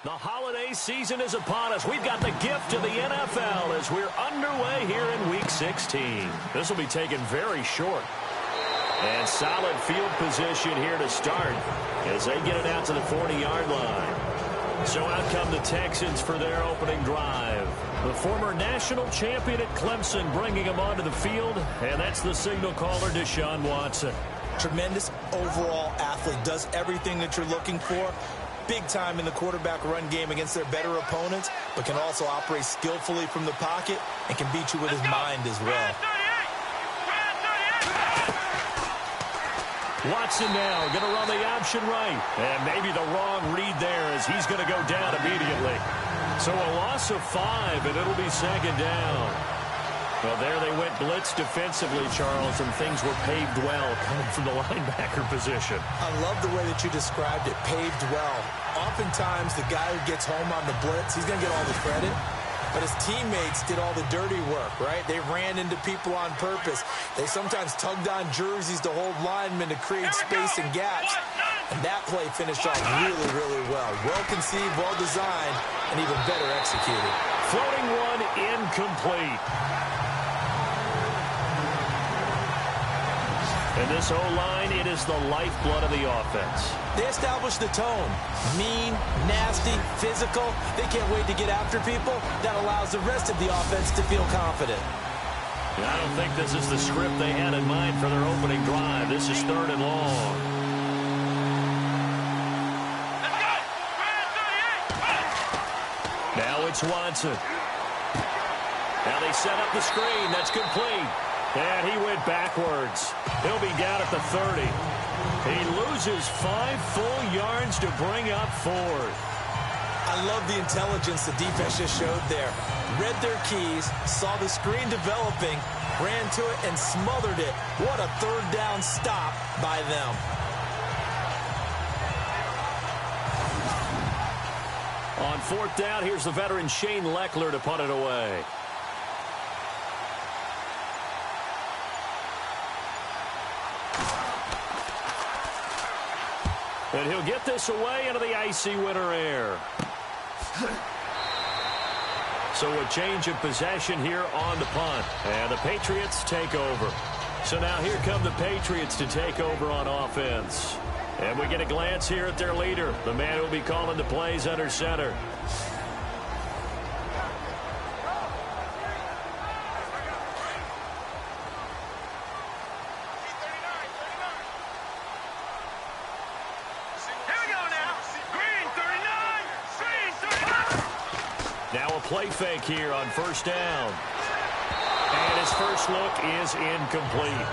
The holiday season is upon us. We've got the gift of the NFL as we're underway here in Week 16. This will be taken very short. And solid field position here to start as they get it out to the 40-yard line. So out come the Texans for their opening drive. The former national champion at Clemson bringing him onto the field, and that's the signal caller, Deshaun Watson. Tremendous overall athlete, does everything that you're looking for. Big time in the quarterback run game against their better opponents, but can also operate skillfully from the pocket and can beat you with his mind as well. Watson now going to run the option right. And maybe the wrong read there as he's going to go down immediately. So a loss of 5, and it'll be second down. Well, there they went blitz defensively, Charles, and things were paved well coming from the linebacker position. I love the way that you described it, paved well. Oftentimes, the guy who gets home on the blitz, he's going to get all the credit. But his teammates did all the dirty work, right? They ran into people on purpose. They sometimes tugged on jerseys to hold linemen to create space and gaps. And that play finished off really, really well. Well-conceived, well-designed, and even better executed. Floating one, incomplete. And this O-line, it is the lifeblood of the offense. They establish the tone. Mean, nasty, physical. They can't wait to get after people. That allows the rest of the offense to feel confident. I don't think this is the script they had in mind for their opening drive. This is 3rd and long. Now it's Watson. Now they set up the screen. That's complete. And he went backwards. He'll be down at the 30. He loses 5 full yards to bring up 4th. I love the intelligence the defense just showed there. Read their keys, saw the screen developing, ran to it, and smothered it. What a 3rd down stop by them. On 4th down, here's the veteran Shane Leckler to punt it away. And he'll get this away into the icy winter air. So a change of possession here on the punt. And the Patriots take over. So now here come the Patriots to take over on offense. And we get a glance here at their leader, the man who will be calling the plays under center. Now a play fake here on 1st down. And his first look is incomplete.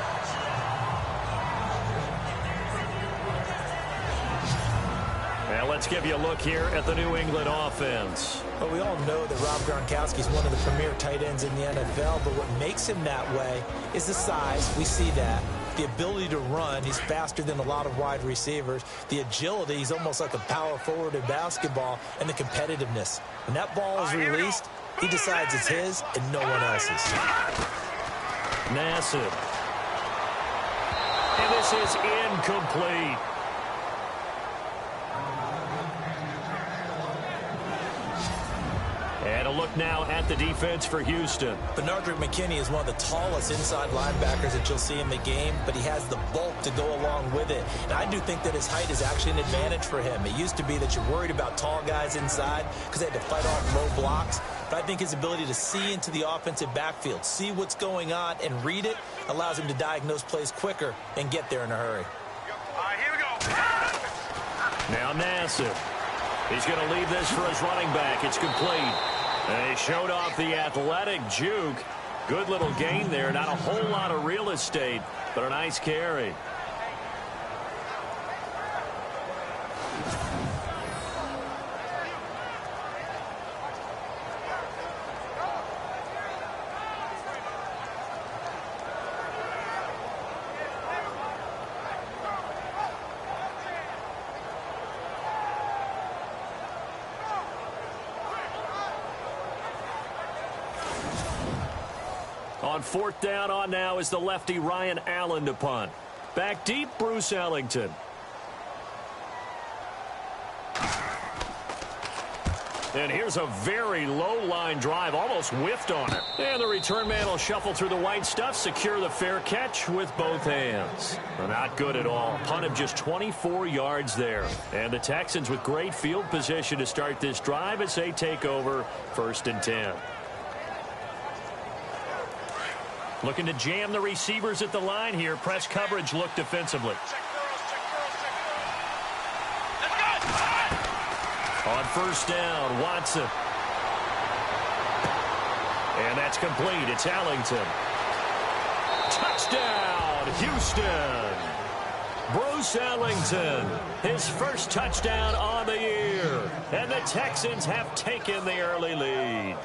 Now let's give you a look here at the New England offense. Well, we all know that Rob Gronkowski is one of the premier tight ends in the NFL, but what makes him that way is the size. We see that. The ability to run, he's faster than a lot of wide receivers. The agility, he's almost like a power forward in basketball. And the competitiveness. When that ball is released, he decides it's his and no one else's. Nassib. And this is incomplete. And a look now at the defense for Houston. Benardrick McKinney is one of the tallest inside linebackers that you'll see in the game, but he has the bulk to go along with it. And I do think that his height is actually an advantage for him. It used to be that you're worried about tall guys inside because they had to fight off low blocks. But I think his ability to see into the offensive backfield, see what's going on, and read it allows him to diagnose plays quicker and get there in a hurry. All right, here we go. Now Nassib. He's going to leave this for his running back. It's complete. And he showed off the athletic juke. Good little gain there. Not a whole lot of real estate, but a nice carry. On 4th down on now is the lefty Ryan Allen to punt. Back deep, Bruce Ellington. And here's a very low line drive, almost whiffed on it. And the return man will shuffle through the white stuff, secure the fair catch with both hands. Not good at all. Punt of just 24 yards there. And the Texans with great field position to start this drive as they take over 1st and 10. Looking to jam the receivers at the line here. Press coverage look defensively. On 1st down, Watson. And that's complete. It's Allington. Touchdown, Houston. Bruce Allington, his first touchdown on the year. And the Texans have taken the early lead.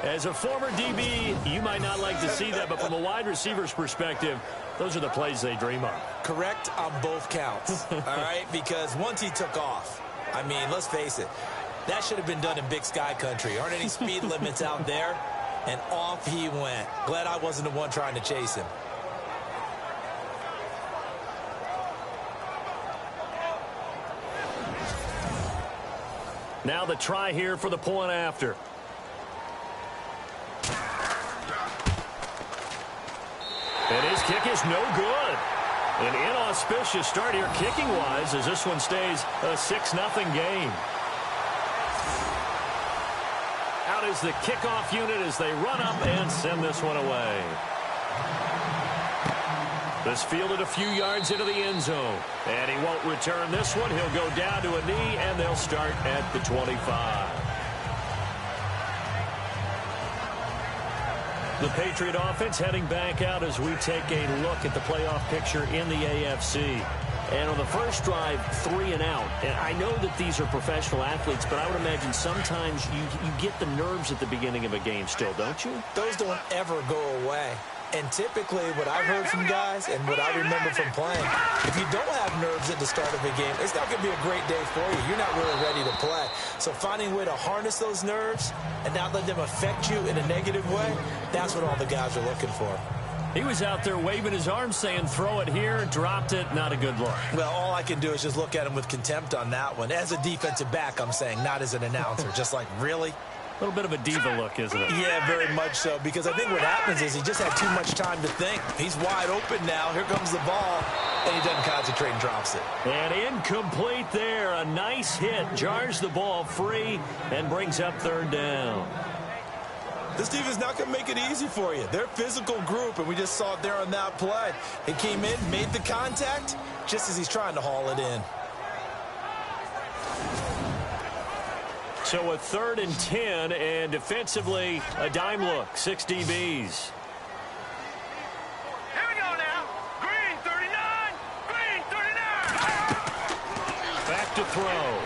As a former DB, you might not like to see that, but from a wide receiver's perspective, those are the plays they dream of. Correct on both counts, all right? Because once he took off, I mean, let's face it, that should have been done in Big Sky country. Aren't any speed limits out there? And off he went. Glad I wasn't the one trying to chase him. Now the try here for the point after. And his kick is no good. An inauspicious start here kicking-wise as this one stays a 6-0 game. Out is the kickoff unit as they run up and send this one away. This fielded a few yards into the end zone. And he won't return this one. He'll go down to a knee, and they'll start at the 25. The Patriot offense heading back out as we take a look at the playoff picture in the AFC. And on the first drive, 3 and out. And I know that these are professional athletes, but I would imagine sometimes you get the nerves at the beginning of a game still, don't you? Those don't ever go away. And typically what I've heard from guys and what I remember from playing, if you don't have nerves at the start of a game, it's not going to be a great day for you. You're not really ready to play. So finding a way to harness those nerves and not let them affect you in a negative way, that's what all the guys are looking for. He was out there waving his arms saying, throw it here, dropped it, not a good look. Well, all I can do is just look at him with contempt on that one. As a defensive back, I'm saying, not as an announcer. Just like, really? A little bit of a diva look, isn't it? Yeah, very much so, because I think what happens is he just had too much time to think. He's wide open now. Here comes the ball, and he doesn't concentrate and drops it. And incomplete there. A nice hit. Jars the ball free and brings up 3rd down. This defense is not going to make it easy for you. They're a physical group, and we just saw it there on that play. He came in, made the contact, just as he's trying to haul it in. So a 3rd and 10, and defensively, a dime look, 6 DBs. Here we go now. Green 39. Green 39. Back to throw.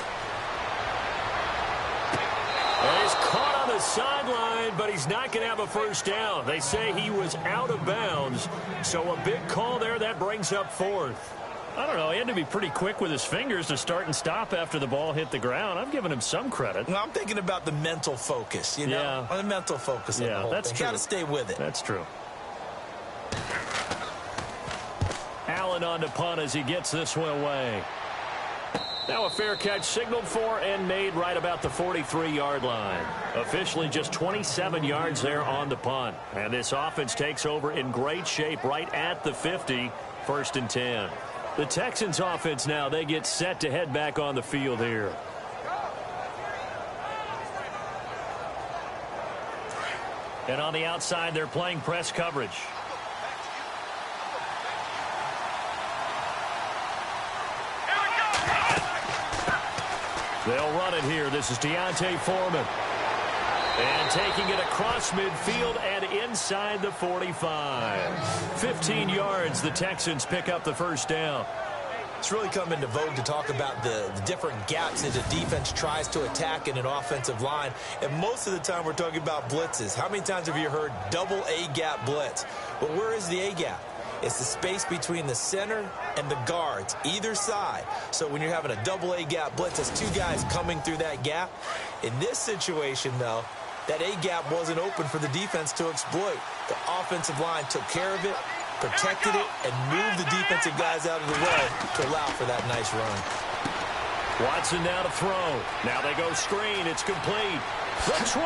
And he's caught on the sideline, but he's not going to have a first down. They say he was out of bounds. So a big call there. That brings up 4th. I don't know. He had to be pretty quick with his fingers to start and stop after the ball hit the ground. I'm giving him some credit. Well, I'm thinking about the mental focus, you know? Yeah. The mental focus of the whole that's thing. true. Got to stay with it. That's true. Allen on to punt as he gets this one away. Now a fair catch signaled for and made right about the 43-yard line. Officially just 27 yards there on the punt. And this offense takes over in great shape right at the 50, 1st and 10. The Texans offense now, they get set to head back on the field here. And on the outside, they're playing press coverage. They'll run it here. This is Deontay Foreman. And taking it across midfield and inside the 45. 15 yards, the Texans pick up the first down. It's really come into vogue to talk about the different gaps that a defense tries to attack in an offensive line. And most of the time we're talking about blitzes. How many times have you heard double A-gap blitz? Well, where is the A-gap? It's the space between the center and the guards, either side. So when you're having a double A-gap blitz, it's 2 guys coming through that gap. In this situation, though, that A-gap wasn't open for the defense to exploit. The offensive line took care of it, protected it, and moved the defensive guys out of the way to allow for that nice run. Watson now to throw. Now they go screen. It's complete. The 20.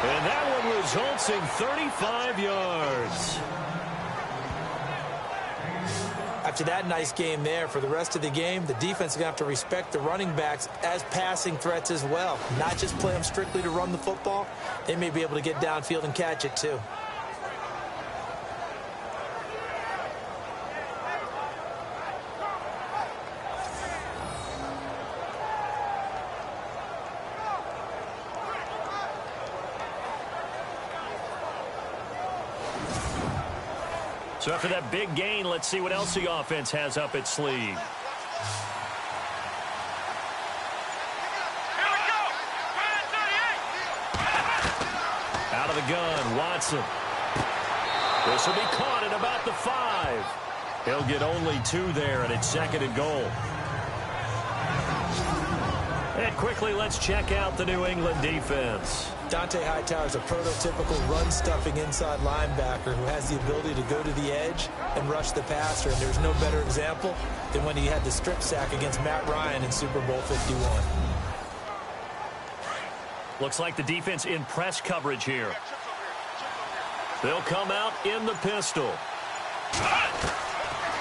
And that one results in 35 yards. After that nice game there, for the rest of the game, the defense is going to have to respect the running backs as passing threats as well. Not just play them strictly to run the football. They may be able to get downfield and catch it too. So after that big gain, let's see what else the offense has up its sleeve. Here we go. Out of the gun, Watson. This will be caught at about the 5. He'll get only 2 there, and it's 2nd and goal. And quickly, let's check out the New England defense. Dante Hightower is a prototypical run-stuffing inside linebacker who has the ability to go to the edge and rush the passer. And there's no better example than when he had the strip sack against Matt Ryan in Super Bowl 51. Looks like the defense in press coverage here. They'll come out in the pistol.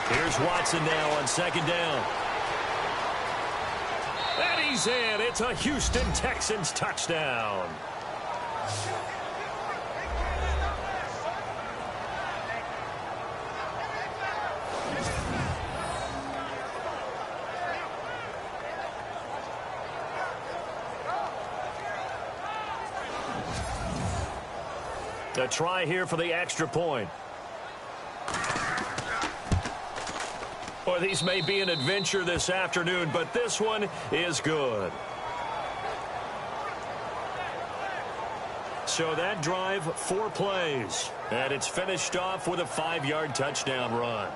Here's Watson now on 2nd down. And he's in. It's a Houston Texans touchdown. A try here for the extra point. Or these may be an adventure this afternoon, but this one is good. So that drive, 4 plays. And it's finished off with a 5-yard touchdown run.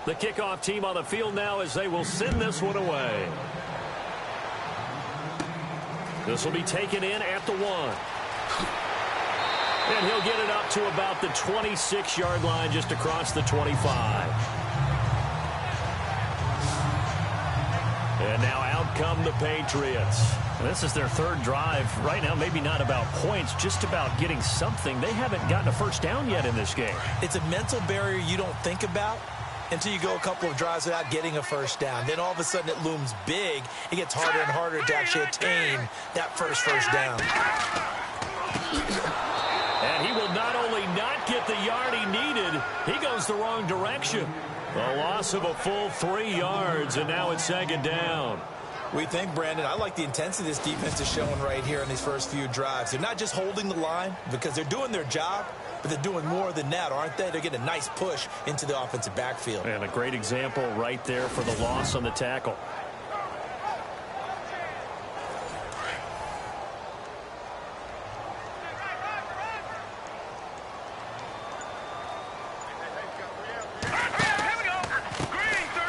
The kickoff team on the field now as they will send this one away. This will be taken in at the 1. And he'll get it up to about the 26-yard line just across the 25. And now out come the Patriots. This is their 3rd drive. Right now, maybe not about points, just about getting something. They haven't gotten a first down yet in this game. It's a mental barrier you don't think about until you go a couple of drives without getting a first down. Then all of a sudden it looms big. It gets harder and harder to actually attain that first down. And he will not only not get the yard he needed, he goes the wrong direction. A loss of a full 3 yards, and now it's 2nd down. We think, Brandon, I like the intensity this defense is showing right here in these first few drives. They're not just holding the line because they're doing their job, but they're doing more than that, aren't they? They're getting a nice push into the offensive backfield. And a great example right there for the loss on the tackle.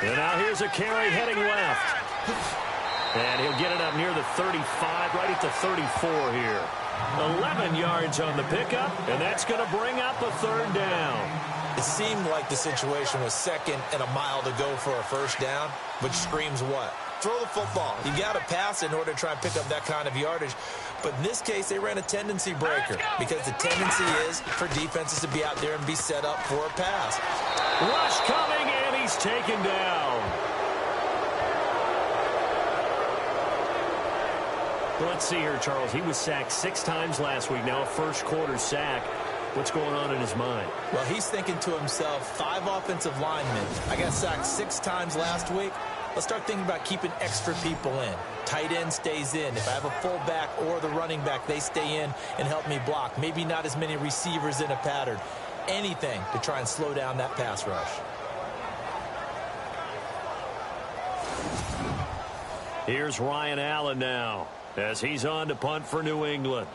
And now here's a carry heading left. And he'll get it up near the 35, right at the 34 here. 11 yards on the pickup, and that's going to bring up a 3rd down. It seemed like the situation was 2nd and a mile to go for a first down, which screams what? Throw the football. You got to pass in order to try and pick up that kind of yardage. But in this case, they ran a tendency breaker because the tendency is for defenses to be out there and be set up for a pass. Rush coming, and he's taken down. Let's see here, Charles. He was sacked 6 times last week. Now a first-quarter sack. What's going on in his mind? Well, he's thinking to himself, 5 offensive linemen. I got sacked 6 times last week. Let's start thinking about keeping extra people in. Tight end stays in. If I have a fullback or the running back, they stay in and help me block. Maybe not as many receivers in a pattern. Anything to try and slow down that pass rush. Here's Ryan Allen now as he's on to punt for New England.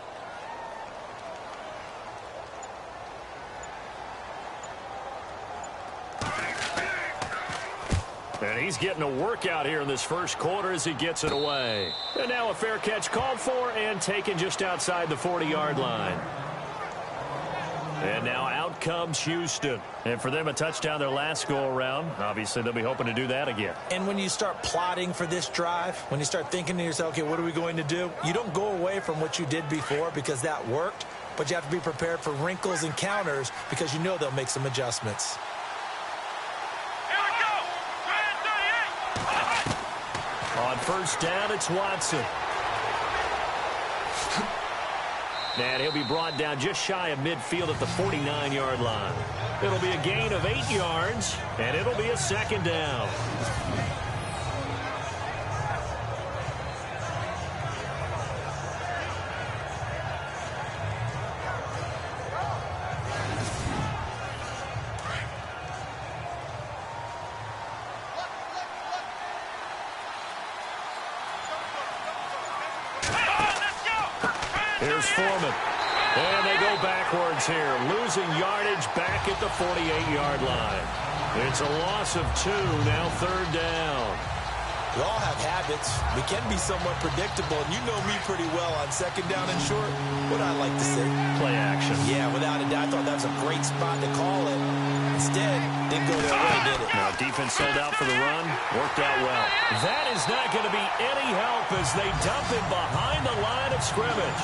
And he's getting a workout here in this first quarter as he gets it away. And now a fair catch called for and taken just outside the 40-yard line. And now out comes Houston. And for them, a touchdown their last go-around. Obviously, they'll be hoping to do that again. And when you start plotting for this drive, when you start thinking to yourself, okay, what are we going to do? You don't go away from what you did before because that worked, but you have to be prepared for wrinkles and counters because you know they'll make some adjustments. On first down, it's Watson. And he'll be brought down just shy of midfield at the 49-yard line. It'll be a gain of 8 yards, and it'll be a second down. Here's Foreman. And they go backwards here, losing yardage back at the 48-yard line. It's a loss of 2, now third down. We all have habits. We can be somewhat predictable, and you know me pretty well on second down and short. What I like to say? Play action. Yeah, without a doubt. I thought that was a great spot to call it. Instead, didn't go their way, did it? Now, defense sold out for the run. Worked out well. That is not going to be any help as they dump it behind the line of scrimmage.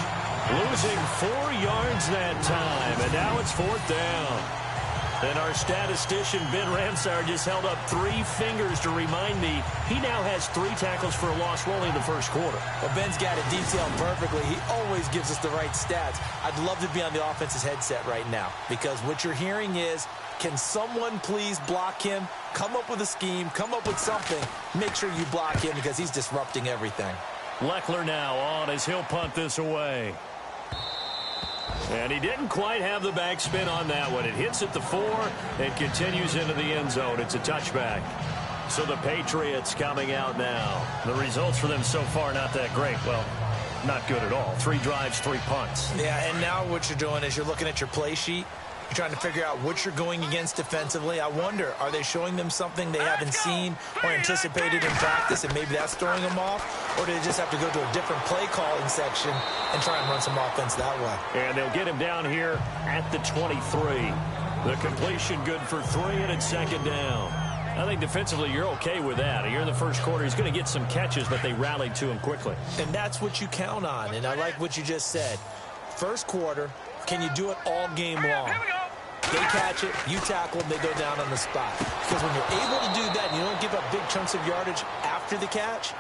Losing 4 yards that time, and now it's fourth down. And our statistician, Ben Ramsar, just held up 3 fingers to remind me he now has 3 tackles for a loss rolling in the first quarter. Well, Ben's got it detailed perfectly. He always gives us the right stats. I'd love to be on the offense's headset right now because what you're hearing is, can someone please block him? Come up with a scheme. Come up with something. Make sure you block him because he's disrupting everything. Leckler now on as he'll punt this away. And he didn't quite have the backspin on that one. It hits at the 4 and continues into the end zone. It's a touchback. So the Patriots coming out now. The results for them so far not that great. Well, not good at all. 3 drives, 3 punts. Yeah, and now what you're doing is you're looking at your play sheet. You're trying to figure out what you're going against defensively. I wonder, are they showing them something they haven't seen or anticipated in practice, and maybe that's throwing them off? Or do they just have to go to a different play calling section and try and run some offense that way? And they'll get him down here at the 23. The completion good for 3, and it's second down. I think defensively you're okay with that. You're in the first quarter. He's going to get some catches, but they rallied to him quickly. And that's what you count on, and I like what you just said. First quarter, can you do it all game long? They catch it, you tackle them, they go down on the spot. Because when you're able to do that and you don't give up big chunks of yardage after the catch,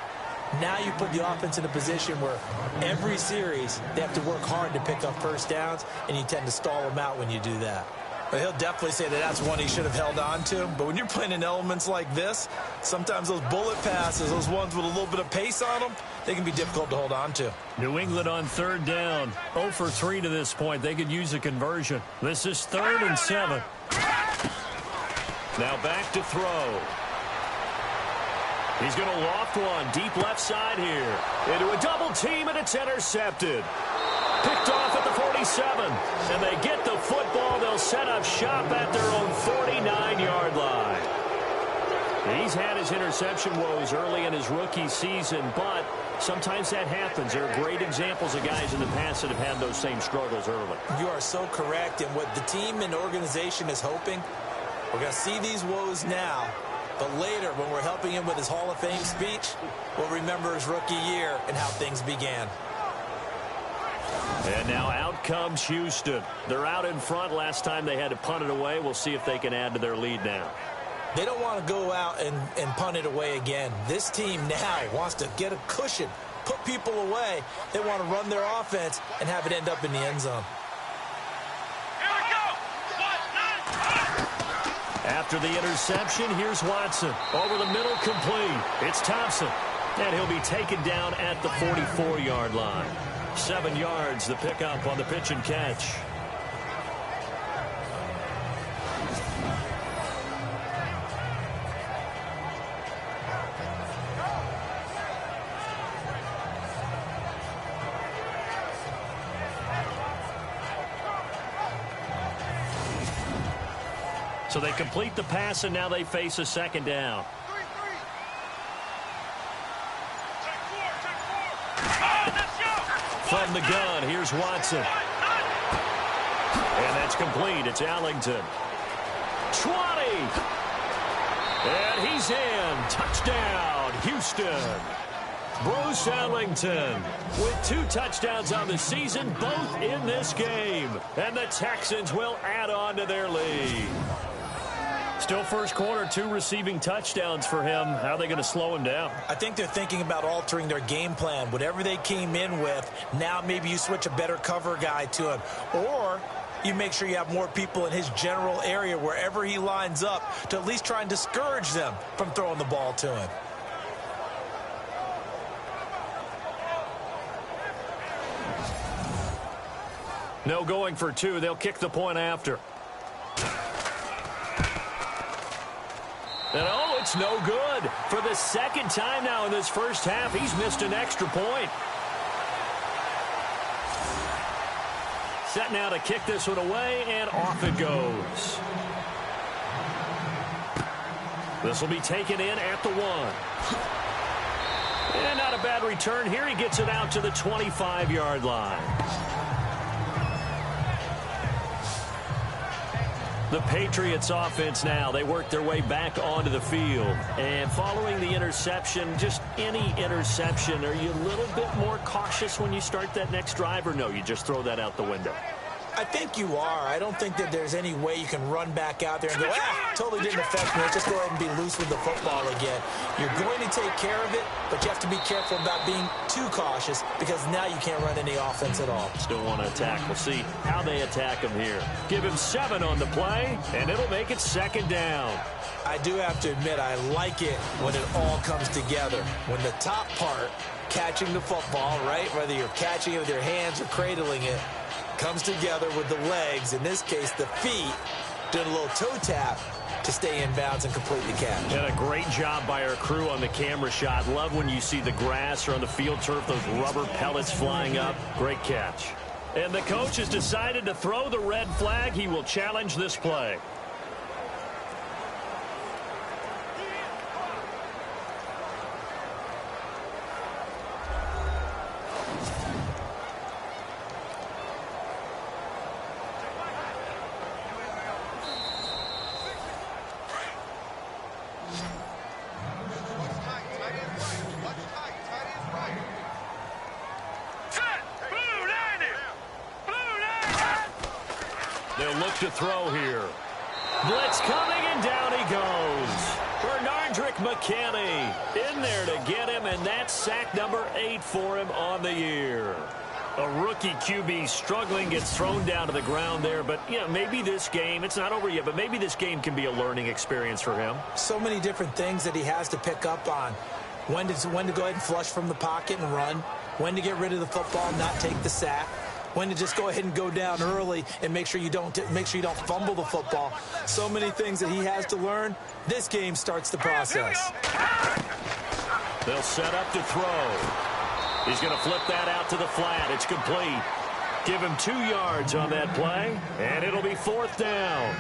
now you put the offense in a position where every series they have to work hard to pick up first downs, and you tend to stall them out when you do that. But he'll definitely say that that's one he should have held on to. But when you're playing in elements like this, sometimes those bullet passes, those ones with a little bit of pace on them, they can be difficult to hold on to. New England on third down. 0 for 3 to this point. They could use a conversion. This is 3rd and 7. Now back to throw. He's going to loft one deep left side here. Into a double team, and it's intercepted. Picked off at the 47. And they get the football. They'll set up shop at their own 49-yard line. He's had his interception woes early in his rookie season, but sometimes that happens. There are great examples of guys in the past that have had those same struggles early. You are so correct. And what the team and organization is hoping, we're going to see these woes now, but later when we're helping him with his Hall of Fame speech, we'll remember his rookie year and how things began. And now out comes Houston. They're out in front. Last time they had to punt it away. We'll see if they can add to their lead now. They don't want to go out and punt it away again. This team now wants to get a cushion, put people away. They want to run their offense and have it end up in the end zone. Here we go. After the interception, here's Watson. Over the middle, complete. It's Thompson. And he'll be taken down at the 44-yard line. 7 yards, the pickup on the pitch and catch. So they complete the pass, and now they face a second down. From the gun, here's Watson. And that's complete. It's Allington. 20. And he's in. Touchdown, Houston. Bruce Allington with 2 touchdowns on the season, both in this game. And the Texans will add on to their lead. Still first quarter, 2 receiving touchdowns for him. How are they going to slow him down? I think they're thinking about altering their game plan. Whatever they came in with, now maybe you switch a better cover guy to him. Or you make sure you have more people in his general area wherever he lines up to at least try and discourage them from throwing the ball to him. No going for 2. They'll kick the point after. And oh, it's no good. For the second time now in this first half, he's missed an extra point. Set now to kick this one away, and off it goes. This will be taken in at the 1. And not a bad return here. He gets it out to the 25-yard line. The Patriots offense now, they work their way back onto the field. And following the interception, just any interception, are you a little bit more cautious when you start that next drive, or no, you just throw that out the window? I think you are. I don't think that there's any way you can run back out there and go, totally didn't affect me. Let's just go ahead and be loose with the football again. You're going to take care of it, but you have to be careful about being too cautious because now you can't run any offense at all. Still want to attack. We'll see how they attack him here. Give him 7 on the play, and it'll make it second down. I do have to admit, I like it when it all comes together. When the top part, catching the football, right, whether you're catching it with your hands or cradling it, comes together with the legs, in this case the feet, doing a little toe tap to stay in bounds and complete the catch. And a great job by our crew on the camera shot. Love when you see the grass or on the field turf, those rubber pellets flying up. Great catch. And the coach has decided to throw the red flag. He will challenge this play. They'll look to throw here. Blitz coming, and down he goes. Bernardrick McKinney in there to get him, and that's sack number 8 for him on the year. A rookie QB struggling, gets thrown down to the ground there, but you know, maybe this game, it's not over yet, but maybe this game can be a learning experience for him. So many different things that he has to pick up on. When to go ahead and flush from the pocket and run. When to get rid of the football and not take the sack. When to just go ahead and go down early and make sure you don't fumble the football. So many things that he has to learn. This game starts the process. They'll set up to throw. He's going to flip that out to the flat. It's complete. Give him 2 yards on that play, and it'll be 4th down.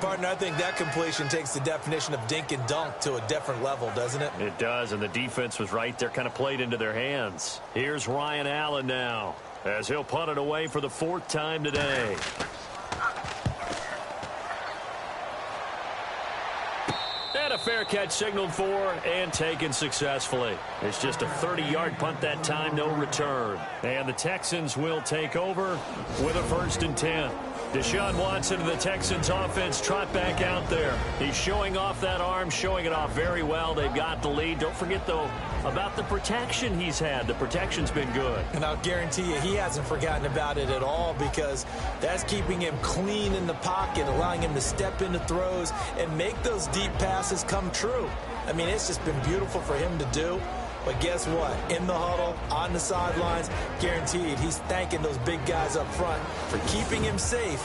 Partner, I think that completion takes the definition of dink and dunk to a different level, doesn't it? It does, and the defense was right there, kind of played into their hands. Here's Ryan Allen now, as he'll punt it away for the 4th time today. And a fair catch signaled for and taken successfully. It's just a 30-yard punt that time, no return. And the Texans will take over with a 1st and 10. Deshaun Watson and the Texans offense trot back out there. He's showing off that arm, showing it off very well. They've got the lead. Don't forget, though, about the protection he's had. The protection's been good. And I'll guarantee you he hasn't forgotten about it at all, because that's keeping him clean in the pocket, allowing him to step into throws and make those deep passes come true. I mean, it's just been beautiful for him to do. But guess what? In the huddle, on the sidelines, guaranteed he's thanking those big guys up front for keeping him safe.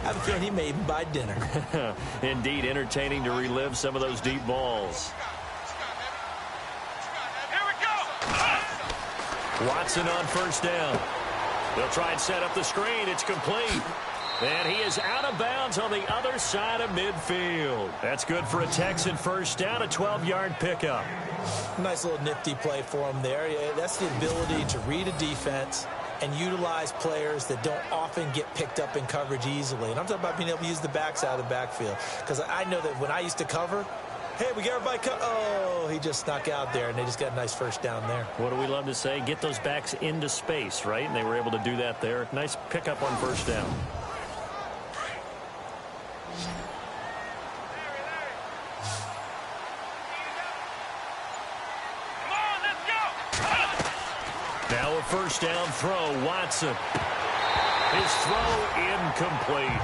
I have a feeling he may even buy dinner. Indeed, entertaining to relive some of those deep balls. Here we go. Watson on 1st down. They'll try and set up the screen. It's complete. And he is out of bounds on the other side of midfield. That's good for a Texan 1st down, a 12-yard pickup. Nice little nifty play for him there. Yeah, that's the ability to read a defense, and utilize players that don't often get picked up in coverage easily. And I'm talking about being able to use the backs out of the backfield. Because I know that when I used to cover, hey, we got everybody oh, he just snuck out there, and they just got a nice first down there. What do we love to say? Get those backs into space, right? And they were able to do that there. Nice pickup on first down. Now a first down throw, Watson. His throw incomplete.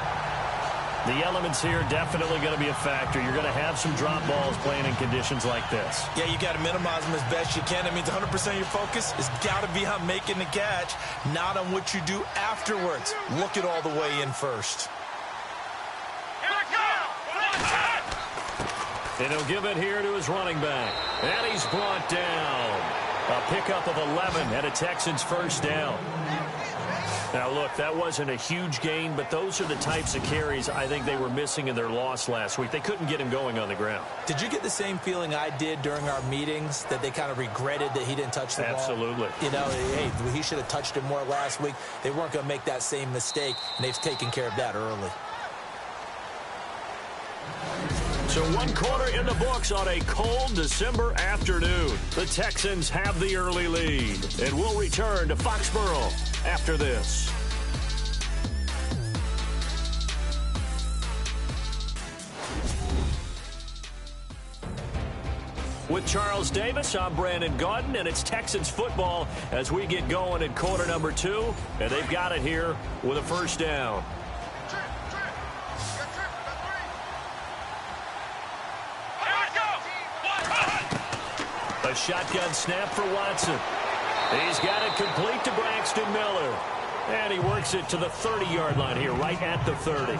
The elements here definitely going to be a factor. You're going to have some drop balls playing in conditions like this. Yeah, you got to minimize them as best you can. That means 100% of your focus has got to be on making the catch, not on what you do afterwards. Look it all the way in first. And he'll give it here to his running back. And he's brought down. A pickup of 11 and a Texans first down. Now, look, that wasn't a huge gain, but those are the types of carries I think they were missing in their loss last week. They couldn't get him going on the ground. Did you get the same feeling I did during our meetings, that they kind of regretted that he didn't touch the ball? Absolutely. You know, hey, he should have touched it more last week. They weren't going to make that same mistake, and they've taken care of that early. So 1 quarter in the books on a cold December afternoon. The Texans have the early lead, and we'll return to Foxborough after this. With Charles Davis, I'm Brandon Gaudin, and it's Texans football as we get going in quarter number 2, and they've got it here with a first down. A shotgun snap for Watson. He's got it complete to Braxton Miller. And he works it to the 30-yard line here, right at the 30.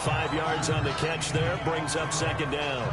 5 yards on the catch there, brings up second down.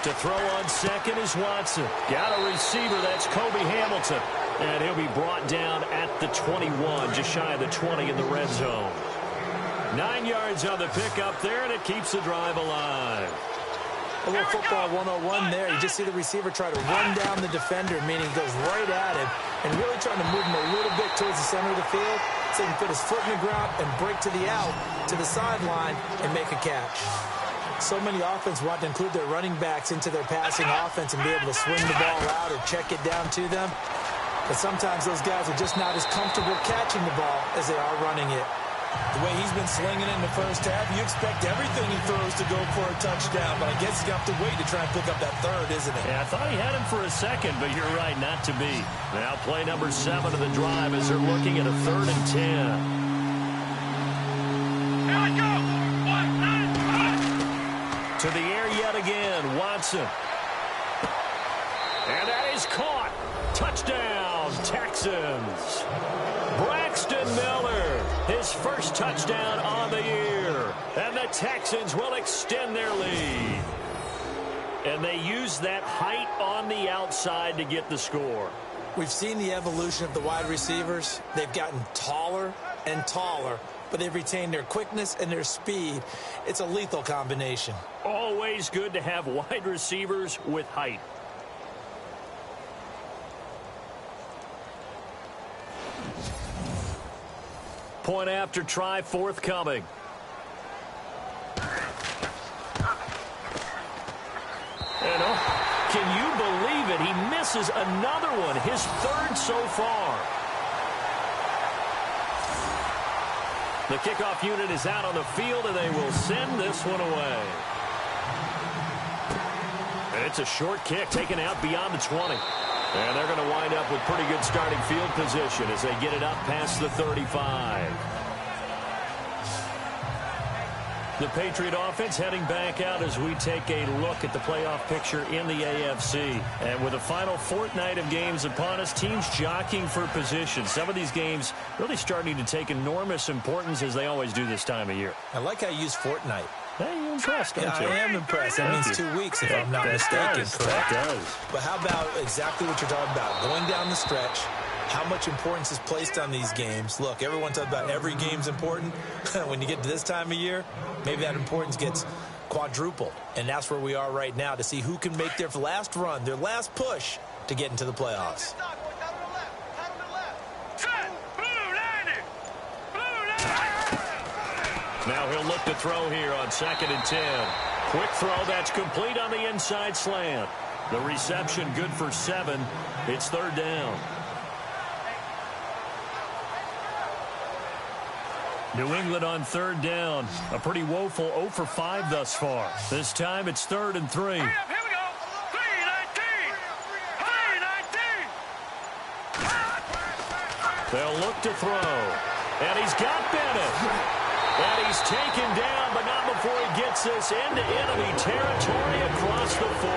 To throw on second is Watson. Got a receiver, that's Kobe Hamilton. And he'll be brought down at the 21, just shy of the 20 in the red zone. 9 yards on the pickup there, and it keeps the drive alive. A little football 101 there. You just see the receiver try to run down the defender, meaning he goes right at him, and really trying to move him a little bit towards the center of the field so he can put his foot in the ground and break to the out, to the sideline, and make a catch. So many offenses want to include their running backs into their passing offense and be able to swing the ball out or check it down to them. But sometimes those guys are just not as comfortable catching the ball as they are running it. The way he's been slinging it in the first half, you expect everything he throws to go for a touchdown. But I guess he's got to wait to try and pick up that third, isn't it? Yeah, I thought he had him for a second, but you're right, not to be. Now play number 7 of the drive as they're looking at a 3rd and 10. To the air yet again, Watson. And that is caught. Touchdown, Texans. Braxton Miller, his first touchdown on the year. And the Texans will extend their lead. And they use that height on the outside to get the score. We've seen the evolution of the wide receivers. They've gotten taller and taller, but they've retained their quickness and their speed. It's a lethal combination. Always good to have wide receivers with height. Point after try forthcoming. And can you believe it? He misses another one, his 3rd so far. The kickoff unit is out on the field, and they will send this one away. And it's a short kick taken out beyond the 20. And they're going to wind up with pretty good starting field position as they get it up past the 35. The Patriot offense heading back out as we take a look at the playoff picture in the AFC. And with the final fortnight of games upon us, teams jockeying for position. Some of these games really starting to take enormous importance as they always do this time of year. I like how you use fortnight. Hey, you're impressed, don't you? I am impressed. That means 2 weeks, if I'm not mistaken, correct? That does. But how about exactly what you're talking about? Going down the stretch, how much importance is placed on these games. Look, everyone talks about every game's important. When you get to this time of year, maybe that importance gets quadrupled. And that's where we are right now to see who can make their last run, their last push to get into the playoffs. Now he'll look to throw here on 2nd and 10. Quick throw that's complete on the inside slant. The reception good for 7. It's 3rd down. New England on 3rd down. A pretty woeful 0 for 5 thus far. This time it's 3rd and 3. Here we go. 3-19. 3-19. They'll look to throw. And he's got Bennett. And he's taken down, but not before he gets this into enemy territory across the 40.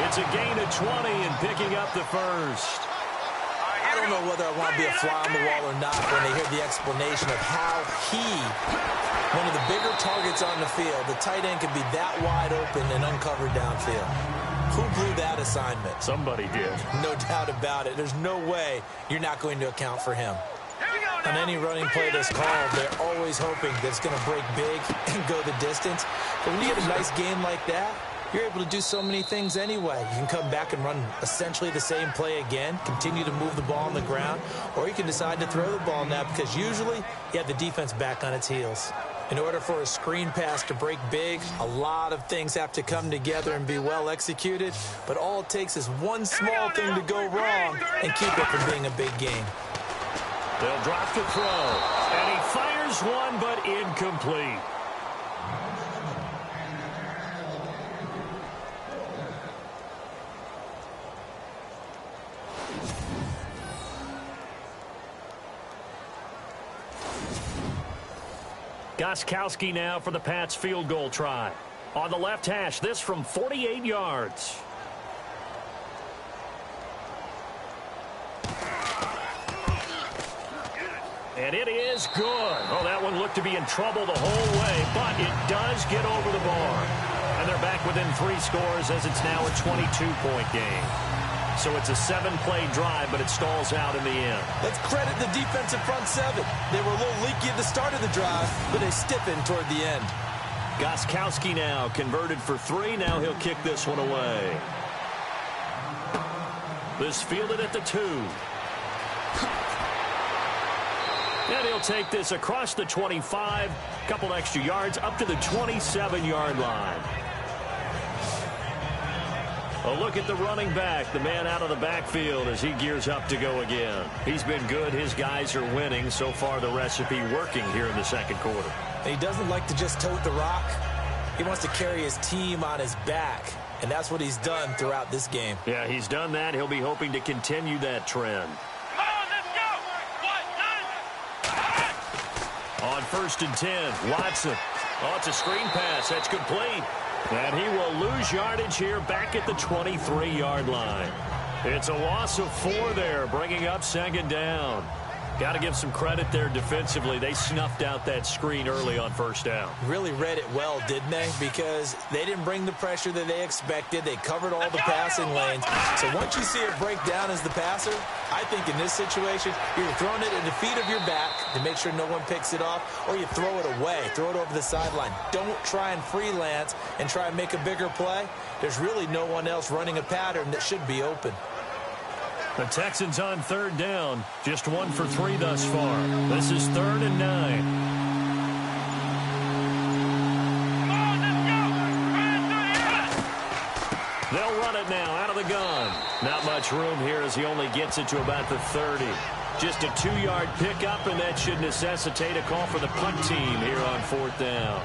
It's a gain of 20 and picking up the first. I don't know whether I want to be a fly on the wall or not when they hear the explanation of how one of the bigger targets on the field, the tight end could be that wide open and uncovered downfield. Who blew that assignment? Somebody did. No doubt about it. There's no way you're not going to account for him. On any running play that's called, they're always hoping that it's going to break big and go the distance. But when you get a nice game like that, you're able to do so many things anyway. You can come back and run essentially the same play again, continue to move the ball on the ground, or you can decide to throw the ball now because usually you have the defense back on its heels. In order for a screen pass to break big, a lot of things have to come together and be well executed, but all it takes is one small thing to go wrong and keep it from being a big game. They'll drop to throw. And he fires one, but incomplete. Gostkowski now for the Pats field goal try. On the left hash, this from 48 yards. And it is good. Oh, that one looked to be in trouble the whole way, but it does get over the bar. And they're back within 3 scores as it's now a 22-point game. So it's a 7-play drive, but it stalls out in the end. Let's credit the defensive front 7. They were a little leaky at the start of the drive, but they stiffened toward the end. Gostkowski now converted for 3. Now he'll kick this one away. This fielded at the 2. And he'll take this across the 25, couple extra yards, up to the 27-yard line. A look at the running back, the man out of the backfield as he gears up to go again. He's been good. His guys are winning. So far, the recipe working here in the second quarter. And he doesn't like to just tote the rock. He wants to carry his team on his back, and that's what he's done throughout this game. Yeah, he's done that. He'll be hoping to continue that trend. On 1st and 10, Watson. Oh, it's a screen pass. That's complete. And he will lose yardage here back at the 23-yard line. It's a loss of 4 there, bringing up 2nd down. Got to give some credit there defensively. They snuffed out that screen early on 1st down. Really read it well, didn't they? Because they didn't bring the pressure that they expected. They covered all the passing lanes. So once you see it break down as the passer, I think in this situation, you're throwing it at the feet of your back to make sure no one picks it off, or you throw it away, throw it over the sideline. Don't try and freelance and try and make a bigger play. There's really no one else running a pattern that should be open. The Texans on 3rd down. Just 1 for 3 thus far. This is 3rd and 9. They'll run it now out of the gun. Not much room here as he only gets it to about the 30. Just a 2-yard pickup, and that should necessitate a call for the punt team here on 4th down.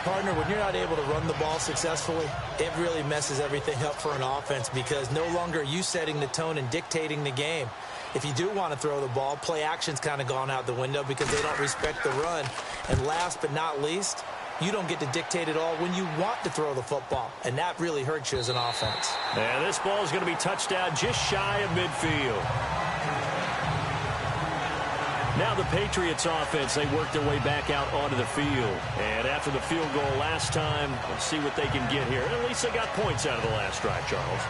Partner, when you're not able to run the ball successfully, it really messes everything up for an offense because no longer are you setting the tone and dictating the game. If you do want to throw the ball, play action's kind of gone out the window because they don't respect the run. And last but not least, You don't get to dictate it all when you want to throw the football, and that really hurts you as an offense. And this ball is going to be touched down just shy of midfield. Now the Patriots offense, they work their way back out onto the field. And after the field goal last time, let's see what they can get here. At least they got points out of the last drive, Charles.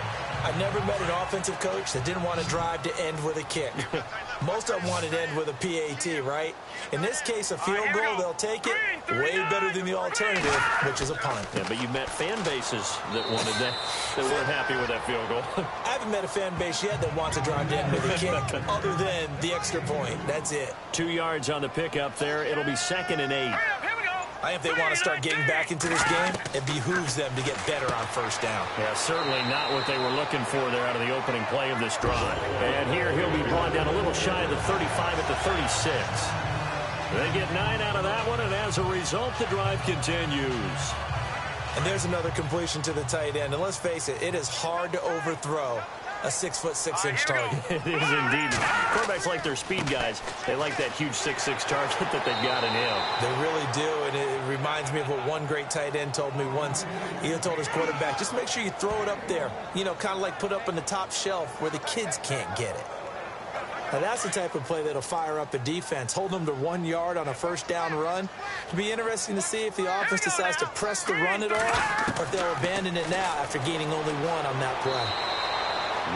I've never met an offensive coach that didn't want to drive to end with a kick. Most of them wanted to end with a PAT, right? In this case, a field goal, they'll take it. Way better than the alternative, which is a punt. Yeah, but you met fan bases that wanted that weren't happy with that field goal. I haven't met a fan base yet that wants to drive to end with a kick, other than the extra point. That's it. 2 yards on the pickup there. It'll be 2nd and 8. I think if they want to start getting back into this game, it behooves them to get better on first down. Yeah, certainly not what they were looking for there out of the opening play of this drive. And here he'll be brought down a little shy of the 35 at the 36. They get 9 out of that one, and as a result, the drive continues. And there's another completion to the tight end. And let's face it, it is hard to overthrow a 6'6" target. It is indeed. Quarterbacks like their speed guys. They like that huge 6'6" target that they've got in him. They really do, and it reminds me of what one great tight end told me once. He told his quarterback, just make sure you throw it up there. You know, kind of like put up on the top shelf where the kids can't get it. Now, that's the type of play that'll fire up the defense. Hold them to 1 yard on a first down run. It'll be interesting to see if the offense decides to press the run at all, or if they'll abandon it now after gaining only 1 on that play.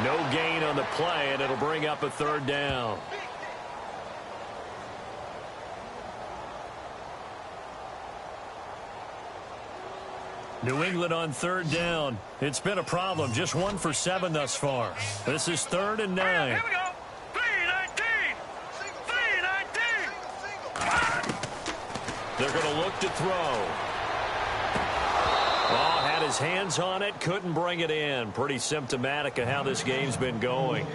No gain on the play, and it'll bring up a 3rd down. New England on 3rd down. It's been a problem. Just 1 for 7 thus far. This is 3rd and 9. Here we go. 3-19. 3-19. They're going to look to throw. Oh, had his hands on it, couldn't bring it in. Pretty symptomatic of how this game's been going.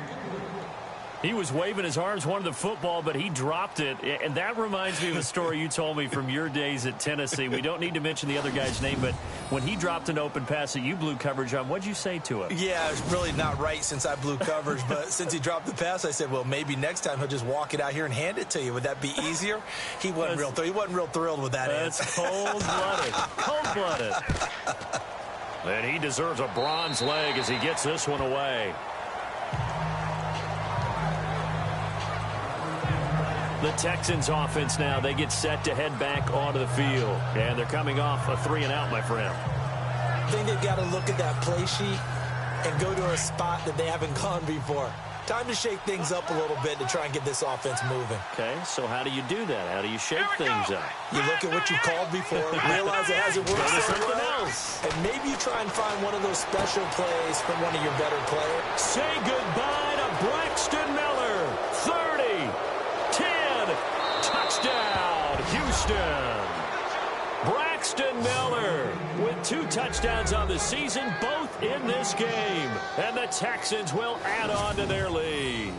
He was waving his arms, wanted the football, but he dropped it. And that reminds me of a story you told me from your days at Tennessee. We don't need to mention the other guy's name, but when he dropped an open pass that you blew coverage on, what'd you say to him? Yeah, it's really not right since I blew coverage, but since he dropped the pass, I said, well, maybe next time he'll just walk it out here and hand it to you. Would that be easier? He wasn't real thrilled with that answer. That's cold-blooded. Cold-blooded. And he deserves a bronze leg as he gets this one away. The Texans offense now, they get set to head back onto the field. And they're coming off a 3-and-out, my friend. I think they've got to look at that play sheet and go to a spot that they haven't gone before. Time to shake things up a little bit to try and get this offense moving. Okay, so how do you do that? How do you shake things up? You look at what you called before, realize it hasn't worked so something well, else. and maybe you try and find one of those special plays from one of your better players. Say goodbye to Braxton Miller. 30, 10, touchdown, Houston. Braxton Miller with 2 touchdowns on the season, both in this game. And the Texans will add on to their lead.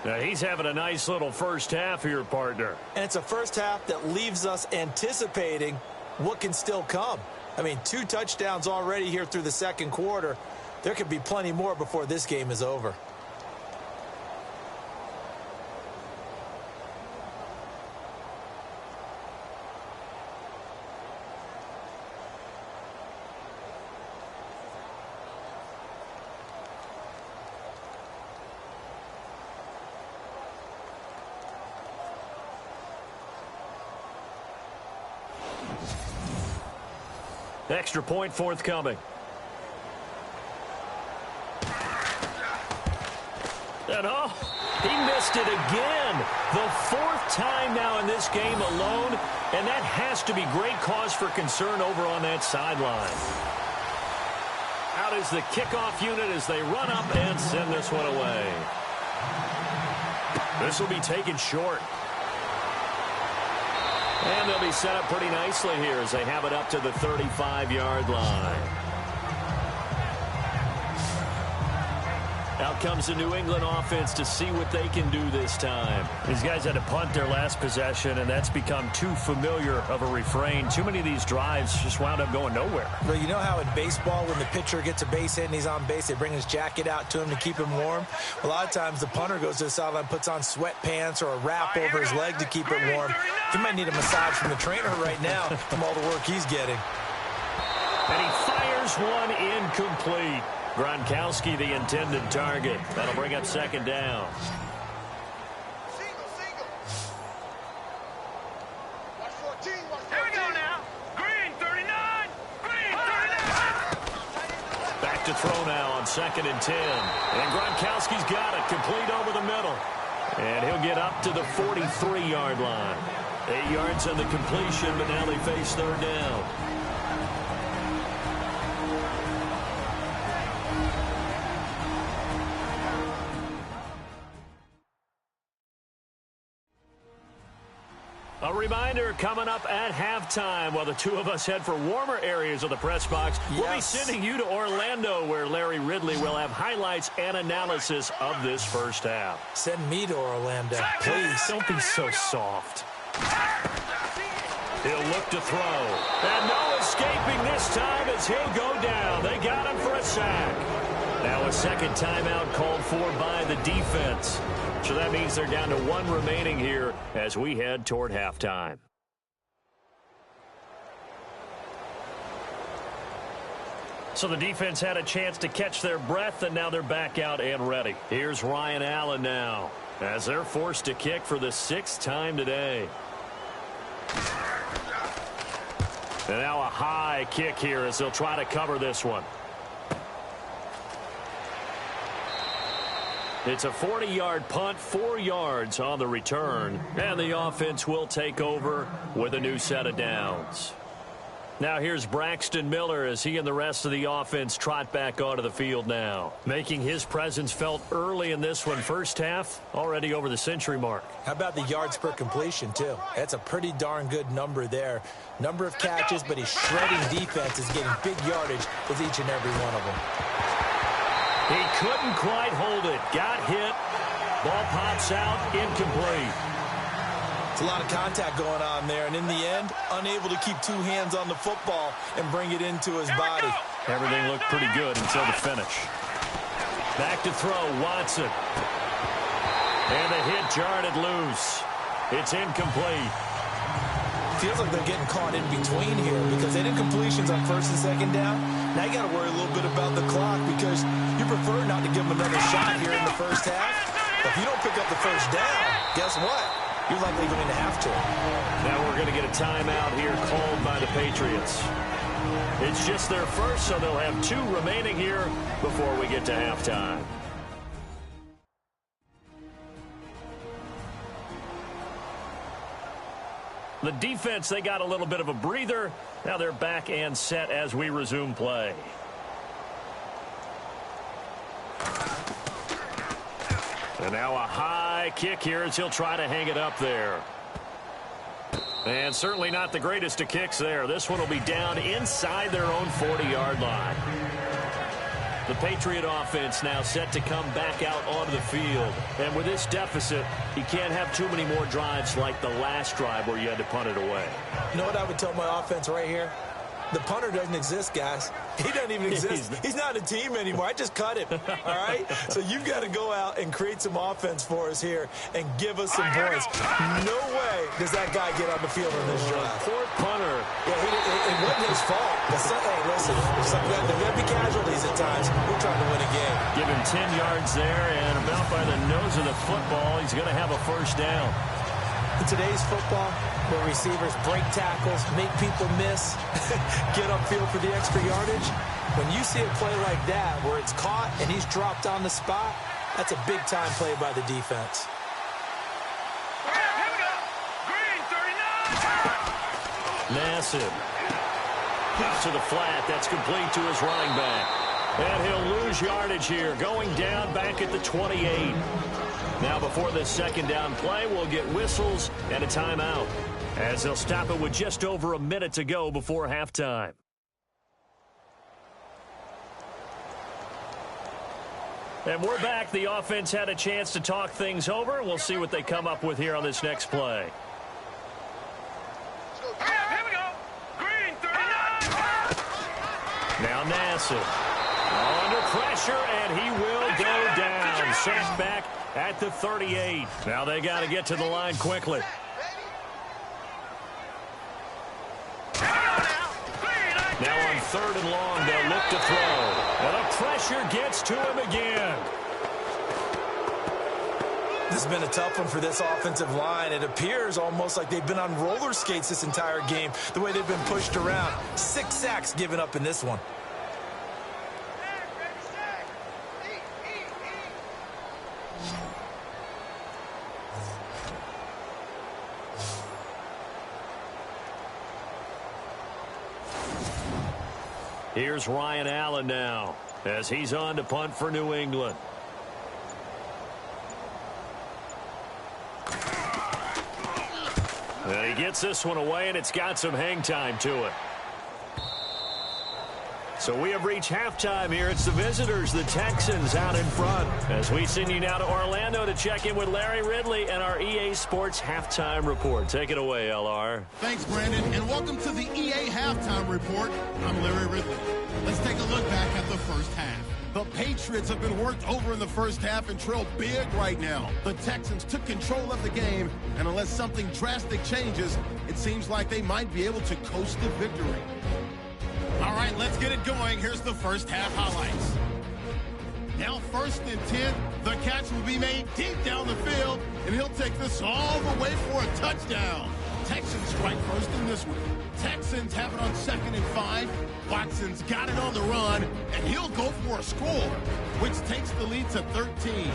Now, he's having a nice little first half here, partner. And it's a first half that leaves us anticipating what can still come. I mean, 2 touchdowns already here through the second quarter. There could be plenty more before this game is over. Extra point forthcoming. And oh, he missed it again. The 4th time now in this game alone, and that has to be great cause for concern over on that sideline. Out is the kickoff unit as they run up and send this one away. This will be taken short. And they'll be set up pretty nicely here as they have it up to the 35-yard line. Out comes the New England offense to see what they can do this time. These guys had to punt their last possession, and that's become too familiar of a refrain. Too many of these drives just wound up going nowhere. Well, you know how in baseball, when the pitcher gets a base hit and he's on base, they bring his jacket out to him to keep him warm? A lot of times the punter goes to the sideline, puts on sweatpants or a wrap over his leg to keep it warm. He might need a massage from the trainer right now from all the work he's getting. And he fires one incomplete. Gronkowski, the intended target. That'll bring up second down. Here we go now. Green 39. Green 39. Back to throw now on 2nd and 10. And Gronkowski's got it, complete over the middle. And he'll get up to the 43-yard line. 8 yards on the completion, but now they face third down. A reminder coming up at halftime while the two of us head for warmer areas of the press box. Yes. We'll be sending you to Orlando where Larry Ridley will have highlights and analysis of this first half. Send me to Orlando, please. Don't be so soft. He'll look to throw. And no escaping this time as he'll go down. They got him for a sack. Now a second timeout called for by the defense. So that means they're down to one remaining here as we head toward halftime. So the defense had a chance to catch their breath, and now they're back out and ready. Here's Ryan Allen now as they're forced to kick for the 6th time today. And now a high kick here as they'll try to cover this one. It's a 40-yard punt, 4 yards on the return, and the offense will take over with a new set of downs. Now here's Braxton Miller as he and the rest of the offense trot back onto the field now. Making his presence felt early in this one. First half, already over the century mark. How about the yards per completion, too? That's a pretty darn good number there. Number of catches, but his shredding defense is getting big yardage with each and every one of them. He couldn't quite hold it. Got hit. Ball pops out. Incomplete. It's a lot of contact going on there, and in the end, unable to keep 2 hands on the football and bring it into his body. Everything looked pretty good until the finish. Back to throw, Watson. And the hit jarred it loose. It's incomplete. Feels like they're getting caught in between here because they did completions on 1st and 2nd down. Now you got to worry a little bit about the clock because you prefer not to give them another shot here in the first half. But if you don't pick up the first down, guess what? You're likely going to have to. Now we're going to get a timeout here called by the Patriots. It's just their first, so they'll have 2 remaining here before we get to halftime. The defense, they got a little bit of a breather. Now they're back and set as we resume play. And now a high kick here as he'll try to hang it up there. And certainly not the greatest of kicks there. This one will be down inside their own 40-yard line. The Patriot offense now set to come back out onto the field. And with this deficit, you can't have too many more drives like the last drive where you had to punt it away. You know what I would tell my offense right here? The punter doesn't exist, guys. He doesn't even exist. He's not a team anymore. I just cut him, all right? So you've got to go out and create some offense for us here and give us some points. No way does that guy get on the field in this drive. Poor punter. Yeah, it wasn't his fault. Hey, listen, there's going to be casualties at times. We're trying to win a game. Give him 10 yards there, and about by the nose of the football, he's going to have a first down. In today's football, where receivers break tackles, make people miss, get upfield for the extra yardage, when you see a play like that where it's caught and he's dropped on the spot, that's a big-time play by the defense. Here we go. Green 39. Massive. To the flat. That's complete to his running back. And he'll lose yardage here. Going down back at the 28. Now before this second down play, we'll get whistles and a timeout as they'll stop it with just over a minute to go before halftime. And we're back. The offense had a chance to talk things over. We'll see what they come up with here on this next play. Here we go. Green 39. Now Nassib. Under pressure, and he will go down. Sacked back at the 38. Now they got to get to the line quickly. Now on 3rd and long, they'll look to throw. And the pressure gets to him again. This has been a tough one for this offensive line. It appears almost like they've been on roller skates this entire game, the way they've been pushed around. 6 sacks given up in this one. Here's Ryan Allen now as he's on to punt for New England. And he gets this one away, and it's got some hang time to it. So we have reached halftime here. It's the visitors, the Texans, out in front. As we send you now to Orlando to check in with Larry Ridley and our EA Sports Halftime Report. Take it away, LR. Thanks, Brandon, and welcome to the EA Halftime Report. I'm Larry Ridley. Let's take a look back at the first half. The Patriots have been worked over in the first half and trail big right now. The Texans took control of the game, and unless something drastic changes, it seems like they might be able to coast to victory. All right, let's get it going. Here's the first half highlights. Now 1st and 10, the catch will be made deep down the field, and he'll take this all the way for a touchdown. Texans strike first in this one. Texans have it on 2nd and 5. Watson's got it on the run, and he'll go for a score, which takes the lead to 13.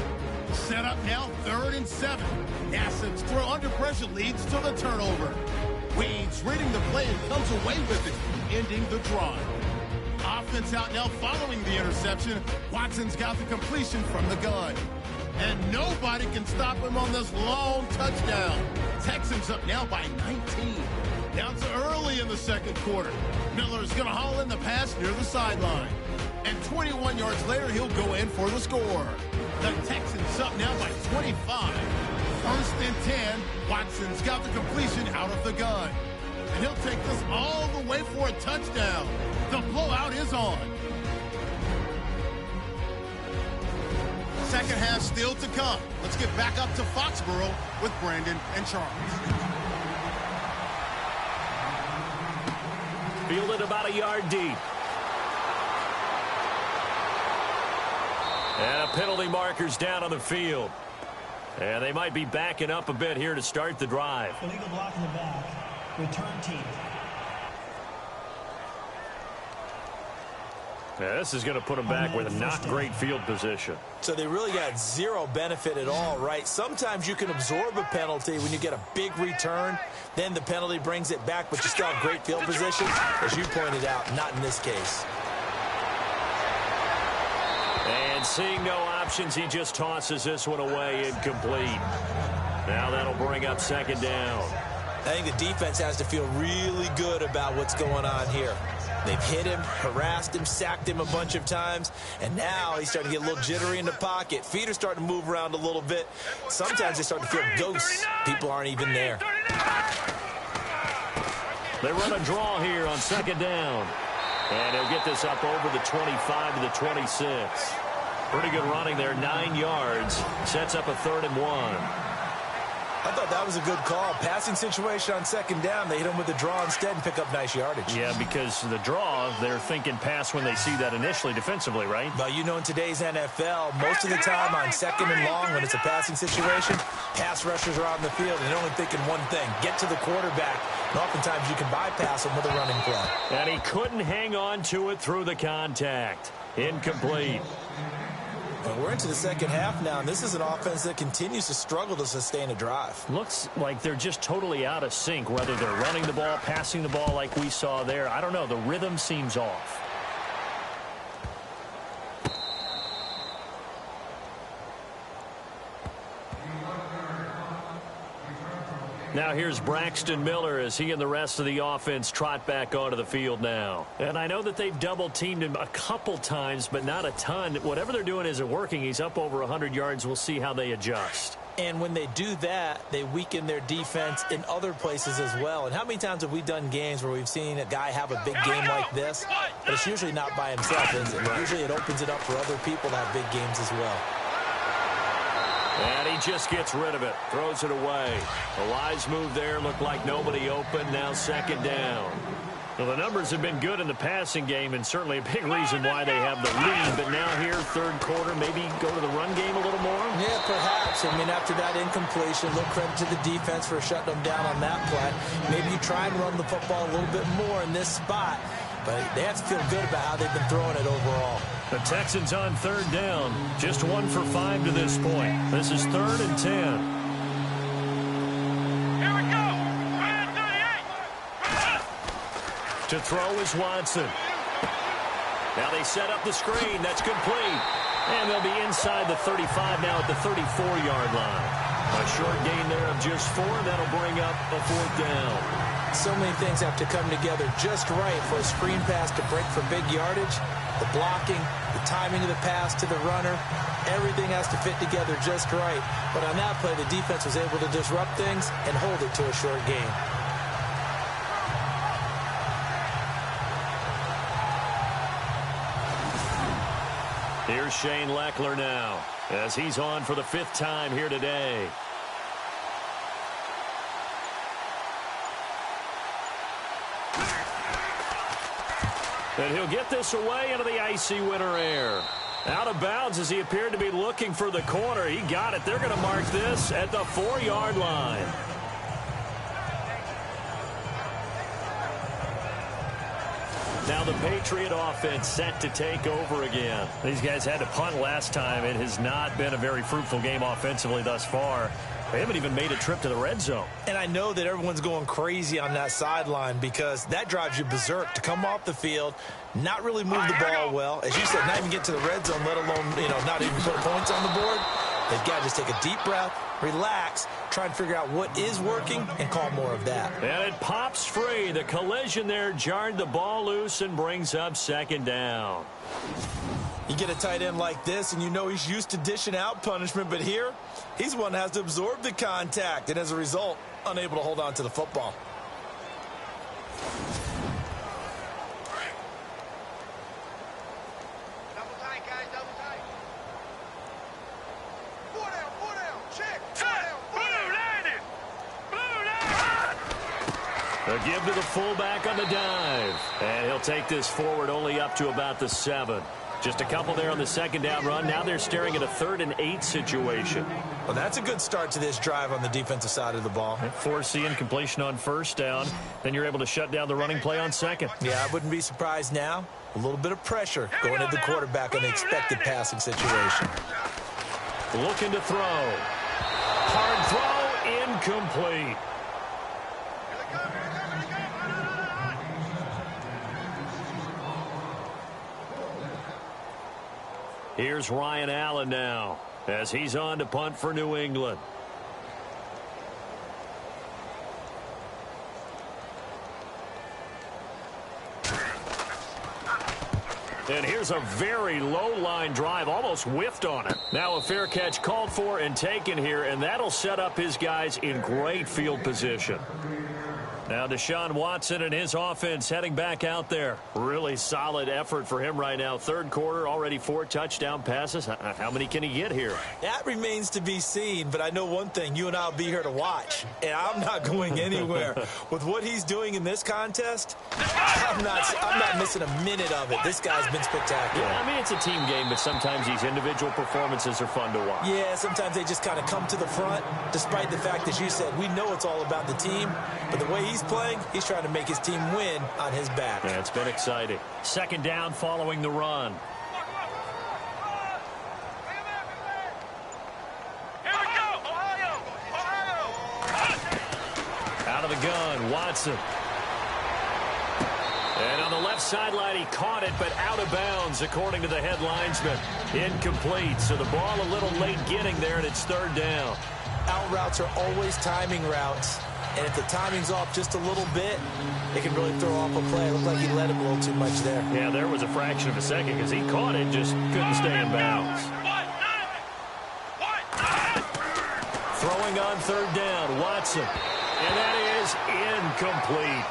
Set up now 3rd and 7. Nassib's throw under pressure leads to the turnover. Weeds reading the play and comes away with it, ending the drive. Offense out now following the interception. Watson's got the completion from the gun. And nobody can stop him on this long touchdown. Texans up now by 19. Down to early in the 2nd quarter. Miller's going to haul in the pass near the sideline. And 21 yards later, he'll go in for the score. The Texans up now by 25. 1st and 10. Watson's got the completion out of the gun. And he'll take this all the way for a touchdown. The blowout is on. Second half still to come. Let's get back up to Foxborough with Brandon and Charles. Fielded about a yard deep. And a penalty marker's down on the field. And they might be backing up a bit here to start the drive. Illegal block in the back. Return team. Yeah, this is going to put them back with a not great field position. So they really got zero benefit at all, right? Sometimes you can absorb a penalty when you get a big return. Then the penalty brings it back, but you still have great field position. As you pointed out, not in this case. And seeing no options, he just tosses this one away, incomplete. Now that'll bring up 2nd down. I think the defense has to feel really good about what's going on here. They've hit him, harassed him, sacked him a bunch of times, and now he's starting to get a little jittery in the pocket. Feet are starting to move around a little bit. Sometimes they start to feel ghosts. People aren't even there. They run a draw here on 2nd down. And he'll get this up over the 25 to the 26. Pretty good running there, 9 yards. Sets up a 3rd and 1. I thought that was a good call. Passing situation on 2nd down. They hit him with the draw instead and pick up nice yardage. Yeah, because the draw, they're thinking pass when they see that initially defensively, right? But you know, in today's NFL, most of the time on 2nd and long, when it's a passing situation, pass rushers are out in the field and they're only thinking one thing, get to the quarterback. And oftentimes you can bypass him with a running play. And he couldn't hang on to it through the contact. Incomplete. But we're into the 2nd half now, and this is an offense that continues to struggle to sustain a drive. Looks like they're just totally out of sync, whether they're running the ball, passing the ball like we saw there. I don't know. The rhythm seems off. Now here's Braxton Miller as he and the rest of the offense trot back onto the field now. And I know that they've double-teamed him a couple times, but not a ton. Whatever they're doing isn't working. He's up over 100 yards. We'll see how they adjust. And when they do that, they weaken their defense in other places as well. And how many times have we done games where we've seen a guy have a big game like this? But it's usually not by himself, is it? Right. Usually it opens it up for other people to have big games as well. And he just gets rid of it, throws it away. A wise move there, looked like nobody open, now second down. Well, the numbers have been good in the passing game and certainly a big reason why they have the lead. But now here, third quarter, maybe go to the run game a little more? Yeah, perhaps. I mean, after that incompletion, a little credit to the defense for shutting them down on that play. Maybe you try and run the football a little bit more in this spot. But they have to feel good about how they've been throwing it overall. The Texans on third down. Just 1 for 5 to this point. This is 3rd and 10. Here we go. To throw is Watson. Now they set up the screen. That's complete. And they'll be inside the 35 now at the 34-yard line. A short gain there of just 4. That'll bring up a 4th down. So many things have to come together just right for a screen pass to break for big yardage. The blocking, the timing of the pass to the runner, everything has to fit together just right. But on that play, the defense was able to disrupt things and hold it to a short gain. Here's Shane Leckler now as he's on for the 5th time here today. And he'll get this away into the icy winter air. Out of bounds as he appeared to be looking for the corner. He got it. They're going to mark this at the 4-yard line. Now the Patriot offense set to take over again. These guys had to punt last time. It has not been a very fruitful game offensively thus far. They haven't even made a trip to the red zone. And I know that everyone's going crazy on that sideline because that drives you berserk to come off the field, not really move the ball well. As you said, not even get to the red zone, let alone, not even put points on the board. They've got to just take a deep breath, relax, try and figure out what is working, and call more of that. And it pops free. The collision there jarred the ball loose and brings up 2nd down. You get a tight end like this, and you know he's used to dishing out punishment, but here, he's one that has to absorb the contact, and as a result, unable to hold on to the football. Double tight, guys, double tight. 4 down, check. 4 down, Blue down. A give to the fullback on the dive, and he'll take this forward only up to about the 7. Just a couple there on the 2nd down run. Now they're staring at a 3rd and 8 situation. Well, that's a good start to this drive on the defensive side of the ball. Foreseeing completion on 1st down. Then you're able to shut down the running play on 2nd. Yeah, I wouldn't be surprised now. A little bit of pressure going at the quarterback on the expected passing situation. Looking to throw. Hard throw, incomplete. Here's Ryan Allen now as he's on to punt for New England. And here's a very low line drive, almost whiffed on it. Now a fair catch called for and taken here, and that'll set up his guys in great field position. Now Deshaun Watson and his offense heading back out there. Really solid effort for him right now. 3rd quarter, already 4 touchdown passes. How many can he get here? That remains to be seen, but I know one thing. You and I will be here to watch, and I'm not going anywhere. With what he's doing in this contest, I'm not missing a minute of it. This guy's been spectacular. Yeah, I mean, it's a team game, but sometimes these individual performances are fun to watch. Yeah, sometimes they just kind of come to the front, despite the fact that you said we know it's all about the team, but the way he's playing, he's trying to make his team win on his back. Yeah, it's been exciting. 2nd down following the run. Here we go. Ohio. Out of the gun, Watson. And on the left sideline, he caught it, but out of bounds, according to the head linesman. Incomplete, so the ball a little late getting there, and it's 3rd down. Out routes are always timing routes. And if the timing's off just a little bit, it can really throw off a play. It looked like he let him a little too much there. Yeah, there was a fraction of a second because he caught it, just couldn't stay in bounds. Throwing on third down, Watson. And that is incomplete.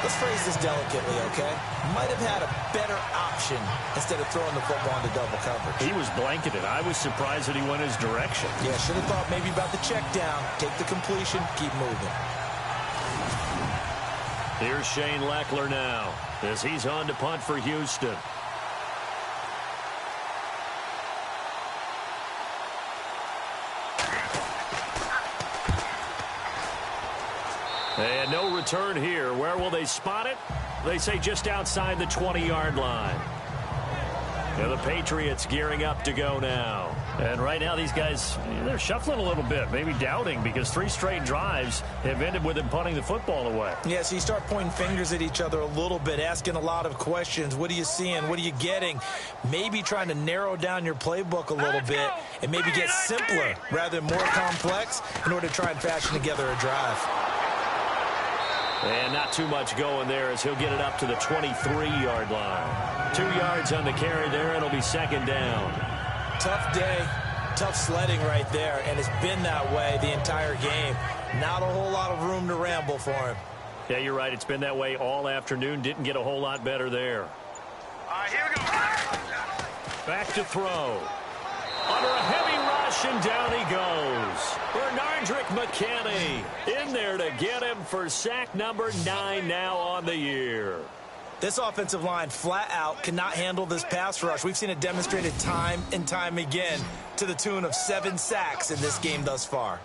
Let's phrase this delicately, okay? Might have had a better option instead of throwing the football into double coverage. He was blanketed. I was surprised that he went his direction. Yeah, should have thought maybe about the check down. Take the completion, keep moving. Here's Shane Leckler now as he's on to punt for Houston. And no return here. Where will they spot it? They say just outside the 20-yard line. And the Patriots gearing up to go now. And right now these guys, they're shuffling a little bit, maybe doubting, because 3 straight drives have ended with them punting the football away. Yeah, so you start pointing fingers at each other a little bit, asking a lot of questions. What are you seeing? What are you getting? Maybe trying to narrow down your playbook a little bit and maybe get simpler rather than more complex in order to try and fashion together a drive. And not too much going there as he'll get it up to the 23-yard line. 2 yards on the carry there. It'll be second down. Tough day, tough sledding right there, and it's been that way the entire game. Not a whole lot of room to ramble for him. Yeah, you're right. It's been that way all afternoon. Didn't get a whole lot better there. All right, here we go. Back to throw. Under a heavy rush, and down he goes. Bernardrick McKinney in there to get him for sack number 9 now on the year. This offensive line flat out cannot handle this pass rush. We've seen it demonstrated time and time again to the tune of 7 sacks in this game thus far.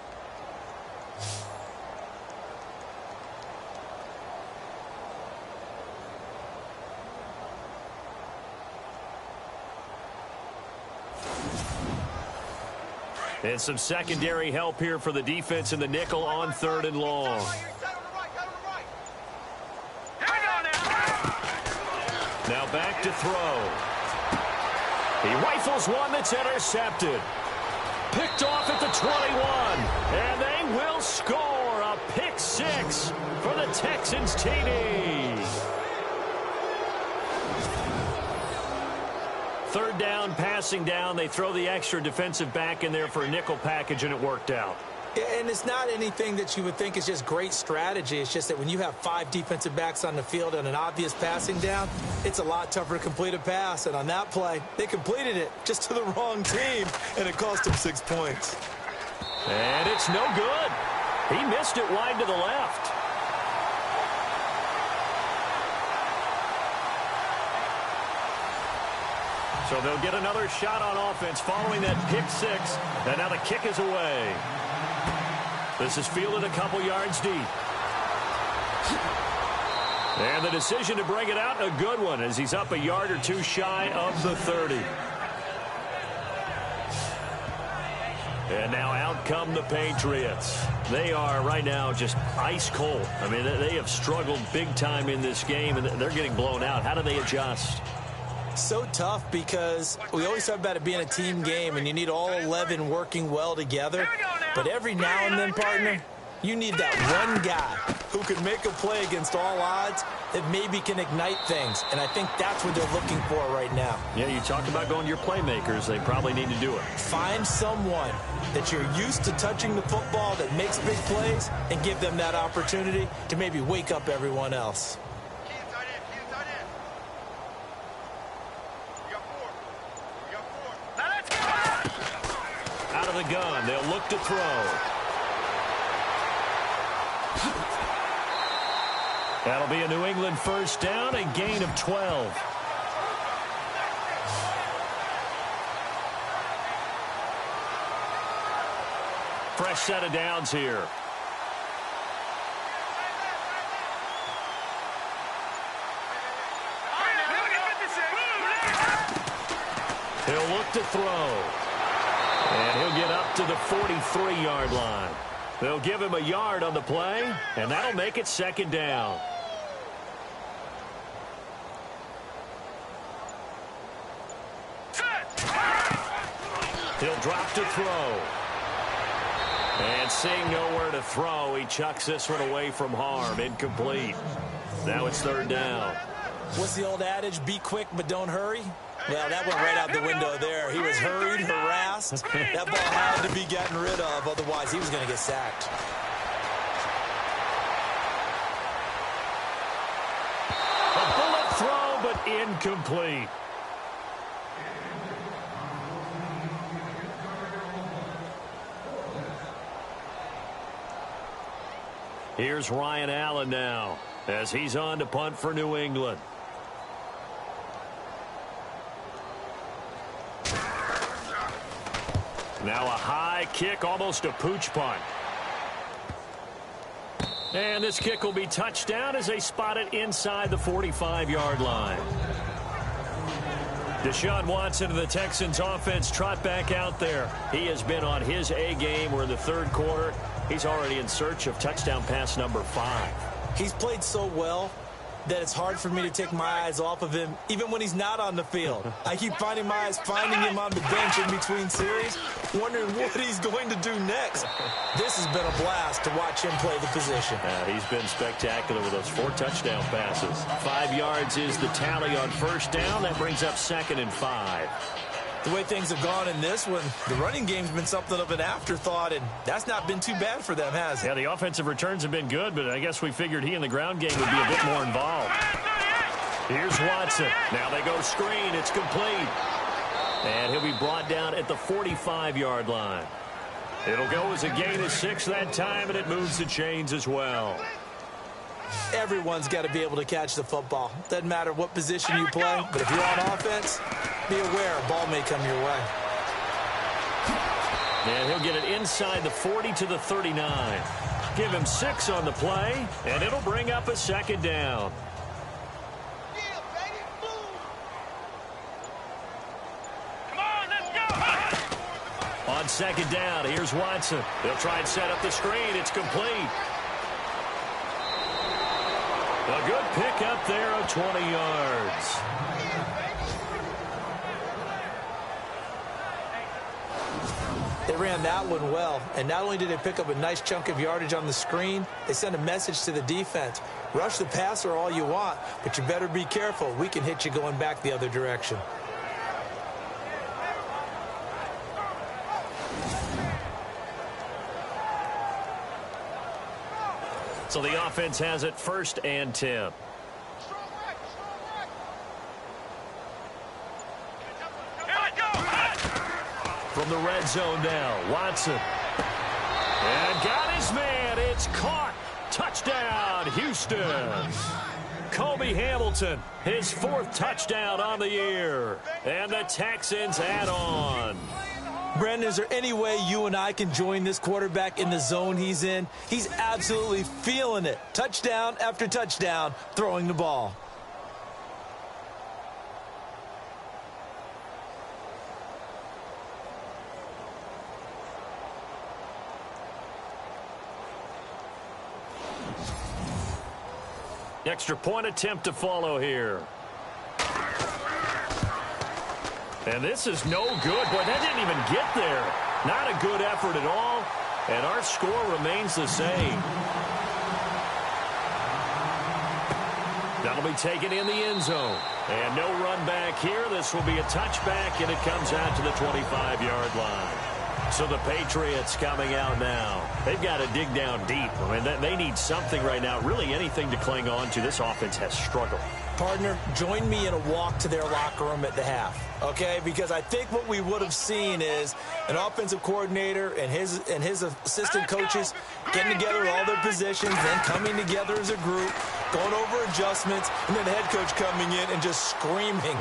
And some secondary help here for the defense in the nickel on 3rd and long. Now back to throw. He rifles one that's intercepted. Picked off at the 21. And they will score a pick 6 for the Texans TD. 3rd down, passing down. They throw the extra defensive back in there for a nickel package, and it worked out. And it's not anything that you would think is just great strategy. It's just that when you have 5 defensive backs on the field and an obvious passing down, it's a lot tougher to complete a pass. And on that play, they completed it just to the wrong team, and it cost them 6 points. And it's no good. He missed it wide to the left. So they'll get another shot on offense following that pick 6. And now the kick is away. This is fielded a couple yards deep. And the decision to bring it out, a good one, as he's up a yard or 2 shy of the 30. And now out come the Patriots. They are right now just ice cold. I mean, they have struggled big time in this game, and they're getting blown out. How do they adjust? So tough because we always talk about it being a team game and you need all 11 working well together. But every now and then, partner, you need that one guy who can make a play against all odds that maybe can ignite things. And I think that's what they're looking for right now. Yeah, you talk about going to your playmakers. They probably need to do it. Find someone that you're used to touching the football that makes big plays and give them that opportunity to maybe wake up everyone else. Out of the gun, they'll look to throw. That'll be a New England first down, a gain of 12. Fresh set of downs here. He'll look to throw. And he'll get up to the 43-yard line. They'll give him a yard on the play, and that'll make it second down. He'll drop to throw. And seeing nowhere to throw, he chucks this one away from harm. Incomplete. Now it's third down. What's the old adage? Be quick, but don't hurry. Well, that went right out the window there. He was hurried, harassed. That ball had to be gotten rid of. Otherwise, he was going to get sacked. A bullet throw, but incomplete. Here's Ryan Allen now as he's on to punt for New England. Now a high kick, almost a pooch punt. And this kick will be touchdown as they spot it inside the 45-yard line. Deshaun Watson of the Texans offense trot back out there. He has been on his A game. We're in the third quarter. He's already in search of touchdown pass number 5. He's played so well that it's hard for me to take my eyes off of him, even when he's not on the field. I keep finding my eyes finding him on the bench in between series, wondering what he's going to do next. This has been a blast to watch him play the position. He's been spectacular with those 4 touchdown passes. 5 yards is the tally on first down. That brings up 2nd and 5. The way things have gone in this one, the running game's been something of an afterthought, and that's not been too bad for them, has it? Yeah, the offensive returns have been good, but I guess we figured he in the ground game would be a bit more involved. Here's Watson. Now they go screen. It's complete. And he'll be brought down at the 45-yard line. It'll go as a gain of 6 that time, and it moves the chains as well. Everyone's got to be able to catch the football. Doesn't matter what position you play, but if you're on offense, be aware a ball may come your way. And he'll get it inside the 40 to the 39. Give him 6 on the play, and it'll bring up a 2nd down. On 2nd down, here's Watson. They'll try and set up the screen. It's complete. A good pick up there of 20 yards. They ran that one well, and not only did they pick up a nice chunk of yardage on the screen, they sent a message to the defense. Rush the passer all you want, but you better be careful. We can hit you going back the other direction. So the offense has it 1st and 10. From the red zone now, Watson. And got his man. It's caught. Touchdown, Houston. Kobe Hamilton, his 4th touchdown on the year. And the Texans add on. Brandon, is there any way you and I can join this quarterback in the zone he's in? He's absolutely feeling it. Touchdown after touchdown, throwing the ball. Extra point attempt to follow here. And this is no good. Boy, that didn't even get there. Not a good effort at all. And our score remains the same. That'll be taken in the end zone. And no run back here. This will be a touchback, and it comes out to the 25-yard line. So the Patriots coming out now. They've got to dig down deep. I mean, they need something right now, really anything to cling on to. This offense has struggled. Partner, join me in a walk to their locker room at the half, okay? Because I think what we would have seen is an offensive coordinator and his assistant coaches getting together all their positions, then coming together as a group, going over adjustments, and then the head coach coming in and just screaming,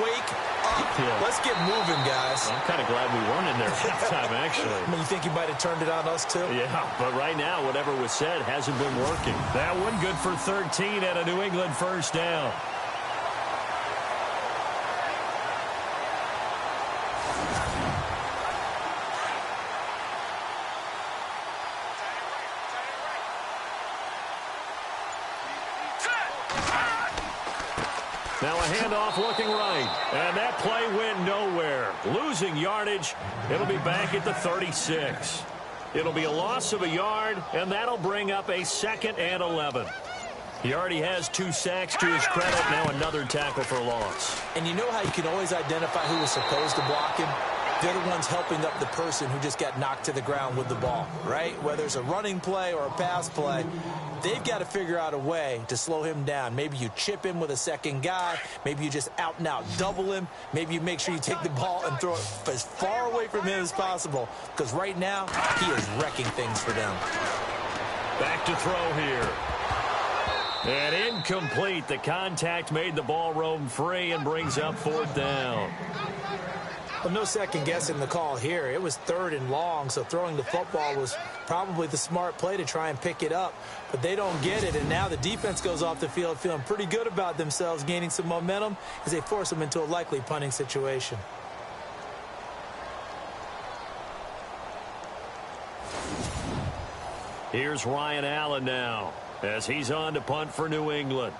wake up. Yeah. Let's get moving, guys. I'm kind of glad we weren't in there at halftime, actually. I mean, you think you might have turned it on us, too? Yeah, but right now, whatever was said hasn't been working. That one good for 13 at a New England 1st down. Now a handoff looking right. And that play went nowhere. Losing yardage. It'll be back at the 36. It'll be a loss of a yard, and that'll bring up a 2nd and 11. He already has 2 sacks to his credit. Now another tackle for loss. And you know how you can always identify who was supposed to block him? They're the ones helping up the person who just got knocked to the ground with the ball, right? Whether it's a running play or a pass play, they've got to figure out a way to slow him down. Maybe you chip him with a second guy. Maybe you just out-and-out double him. Maybe you make sure you take the ball and throw it as far away from him as possible, because right now he is wrecking things for them. Back to throw here. And incomplete. The contact made the ball roam free and brings up 4th down. Well, no second guessing the call here. It was 3rd and long, so throwing the football was probably the smart play to try and pick it up. But they don't get it, and now the defense goes off the field feeling pretty good about themselves, gaining some momentum as they force them into a likely punting situation. Here's Ryan Allen now as he's on to punt for New England.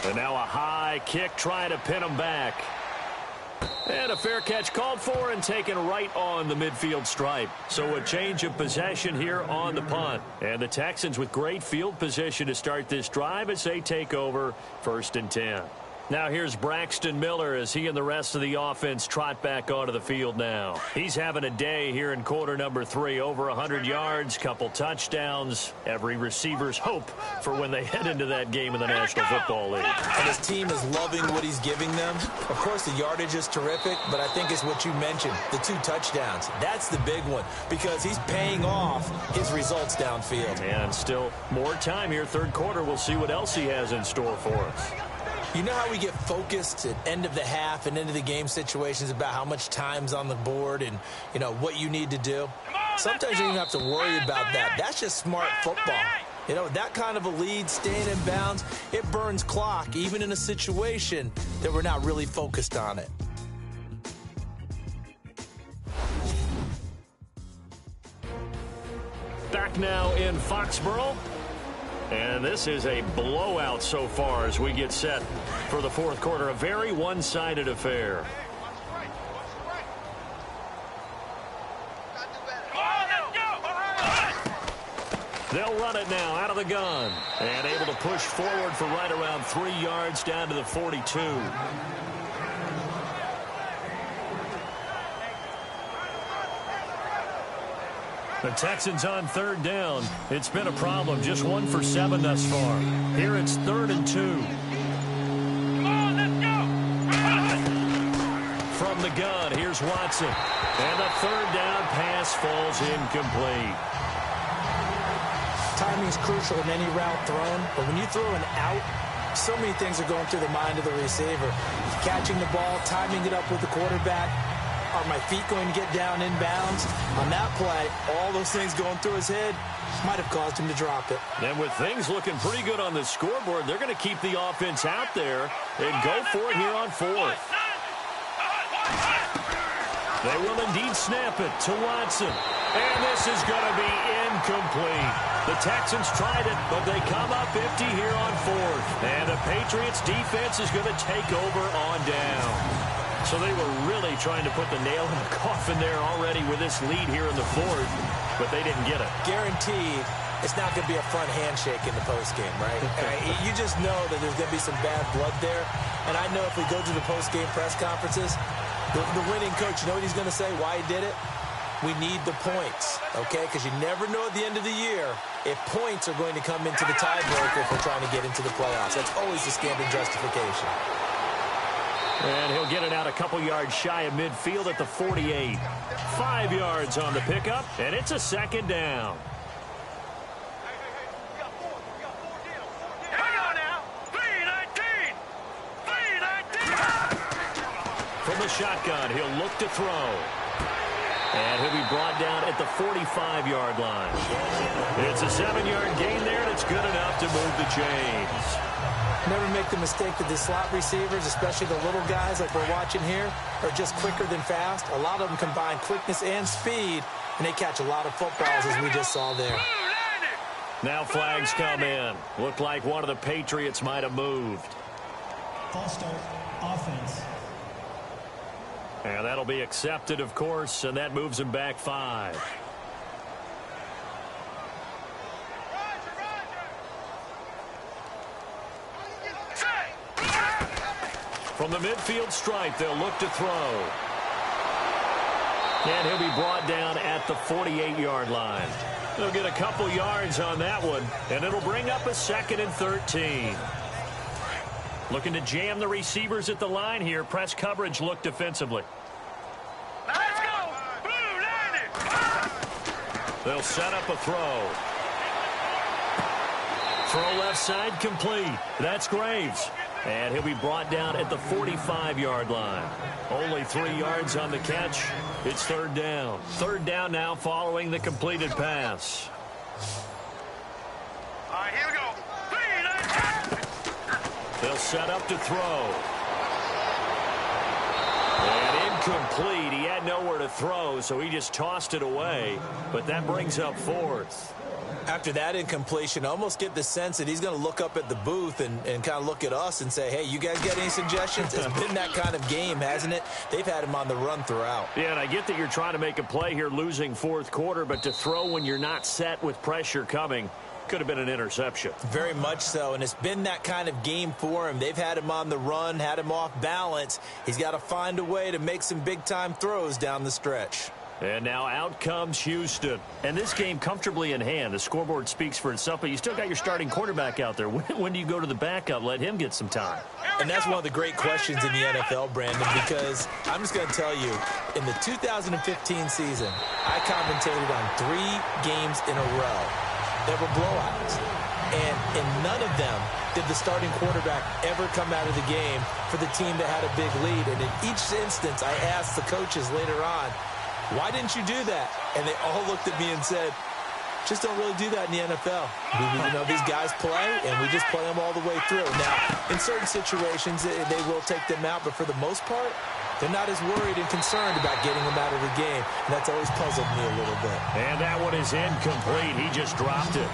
And now a high kick trying to pin him back. And a fair catch called for and taken right on the midfield stripe. So a change of possession here on the punt. And the Texans with great field position to start this drive as they take over 1st and 10. Now here's Braxton Miller as he and the rest of the offense trot back onto the field now. He's having a day here in quarter number 3. Over 100 yards, couple touchdowns. Every receiver's hope for when they head into that game in the National Football League. And his team is loving what he's giving them. Of course, the yardage is terrific, but I think it's what you mentioned, the 2 touchdowns. That's the big one because he's paying off his results downfield. And still more time here, 3rd quarter. We'll see what else he has in store for us. You know how we get focused at end of the half and into the game situations about how much time's on the board and, you know, what you need to do? Sometimes you don't have to worry about that. That's just smart football. You know, that kind of a lead, staying in bounds, it burns clock, even in a situation that we're not really focused on it. Back now in Foxborough. And this is a blowout so far as we get set for the 4th quarter. A very one-sided affair. They'll run it now out of the gun. And able to push forward for right around 3 yards down to the 42. The Texans on 3rd down. It's been a problem. Just 1 for 7 thus far. Here it's 3rd and 2. From the gun, here's Watson. And the 3rd down pass falls incomplete. Timing's crucial in any route thrown, but when you throw an out, so many things are going through the mind of the receiver. Catching the ball, timing it up with the quarterback. Are my feet going to get down in bounds? On that play, all those things going through his head might have caused him to drop it. And with things looking pretty good on the scoreboard, they're going to keep the offense out there and go for it here on 4th. They will indeed snap it to Watson. And this is going to be incomplete. The Texans tried it, but they come up empty here on 4th. And the Patriots defense is going to take over on down. So they were really trying to put the nail in the coffin there already with this lead here in the 4th, but they didn't get it. Guaranteed it's not going to be a front handshake in the postgame, right? You just know that there's going to be some bad blood there. And I know if we go to the postgame press conferences, the winning coach, you know what he's going to say, why he did it? We need the points, okay? Because you never know at the end of the year if points are going to come into the tiebreaker if we're trying to get into the playoffs. That's always the standard justification. And he'll get it out a couple yards shy of midfield at the 48. 5 yards on the pickup, and it's a 2nd down. From the shotgun, he'll look to throw. And he'll be brought down at the 45-yard line. It's a 7-yard gain there, and it's good enough to move the chains. Never make the mistake that the slot receivers, especially the little guys like we're watching here, are just quicker than fast. A lot of them combine quickness and speed, and they catch a lot of footballs as we just saw there. Now flags come in. Looked like one of the Patriots might have moved. False start. Offense. And that'll be accepted, of course, and that moves him back 5. From the midfield stripe, they'll look to throw. And he'll be brought down at the 48-yard line. They'll get a couple yards on that one, and it'll bring up a 2nd and 13. Looking to jam the receivers at the line here. Press coverage look defensively. Let's go! Blue, land it! They'll set up a throw. Throw left side complete. That's Graves. And he'll be brought down at the 45-yard line. Only 3 yards on the catch. It's 3rd down. 3rd down now following the completed pass. All right, here we go. 3, They'll set up to throw. And incomplete. He had nowhere to throw, so he just tossed it away. But that brings up 4th. After that incompletion, I almost get the sense that he's going to look up at the booth and kind of look at us and say, hey, you guys got any suggestions? It's been that kind of game, hasn't it? They've had him on the run throughout. Yeah, and I get that you're trying to make a play here losing 4th quarter, but to throw when you're not set with pressure coming could have been an interception. Very much so, and it's been that kind of game for him. They've had him on the run, had him off balance. He's got to find a way to make some big-time throws down the stretch. And now out comes Houston. And this game comfortably in hand. The scoreboard speaks for itself, but you still got your starting quarterback out there. When do you go to the backup? Let him get some time. And that's one of the great questions in the NFL, Brandon, because I'm just going to tell you, in the 2015 season, I commentated on 3 games in a row that were blowouts. And in none of them did the starting quarterback ever come out of the game for the team that had a big lead. And in each instance, I asked the coaches later on, why didn't you do that? And they all looked at me and said, just don't really do that in the NFL. These guys play, and we just play them all the way through. Now, in certain situations, they will take them out, but for the most part, they're not as worried and concerned about getting them out of the game. And that's always puzzled me a little bit. And that one is incomplete. He just dropped it.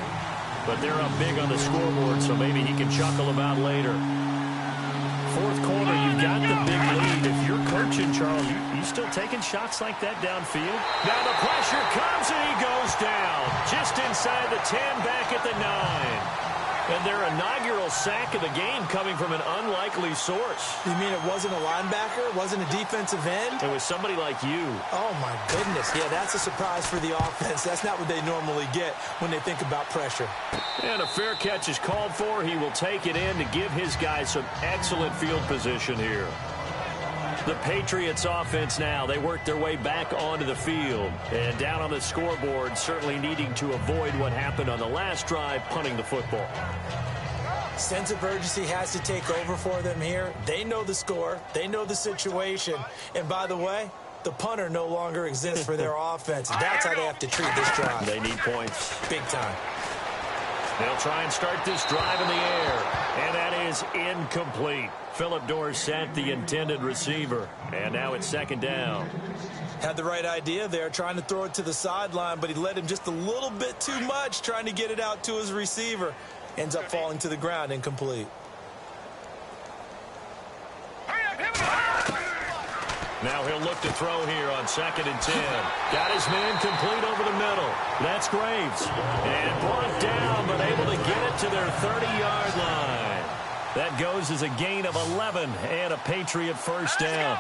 But they're up big on the scoreboard, so maybe he can chuckle about later. 4th quarter, you've got the big lead. If you're coaching, Charles, you still taking shots like that downfield? Now the pressure comes, and he goes down. Just inside the 10, back at the 9. And their inaugural sack of the game coming from an unlikely source. You mean it wasn't a linebacker? It wasn't a defensive end? It was somebody like you. Oh, my goodness. Yeah, that's a surprise for the offense. That's not what they normally get when they think about pressure. And a fair catch is called for. He will take it in to give his guys some excellent field position here. The Patriots offense now, they work their way back onto the field. And down on the scoreboard, certainly needing to avoid what happened on the last drive, punting the football. Sense of urgency has to take over for them here. They know the score. They know the situation. And by the way, the punter no longer exists for their offense. That's how they have to treat this drive. They need points. Big time. They'll try and start this drive in the air. And that is incomplete. Phillip Dorsett, the intended receiver. And now it's 2nd down. Had the right idea there, trying to throw it to the sideline, but he led him just a little bit too much, trying to get it out to his receiver. Ends up falling to the ground, incomplete. Now he'll look to throw here on 2nd and 10. Got his man complete over the middle. That's Graves. And brought down, but able to get it to their 30-yard line. That goes as a gain of 11 and a Patriot 1st down.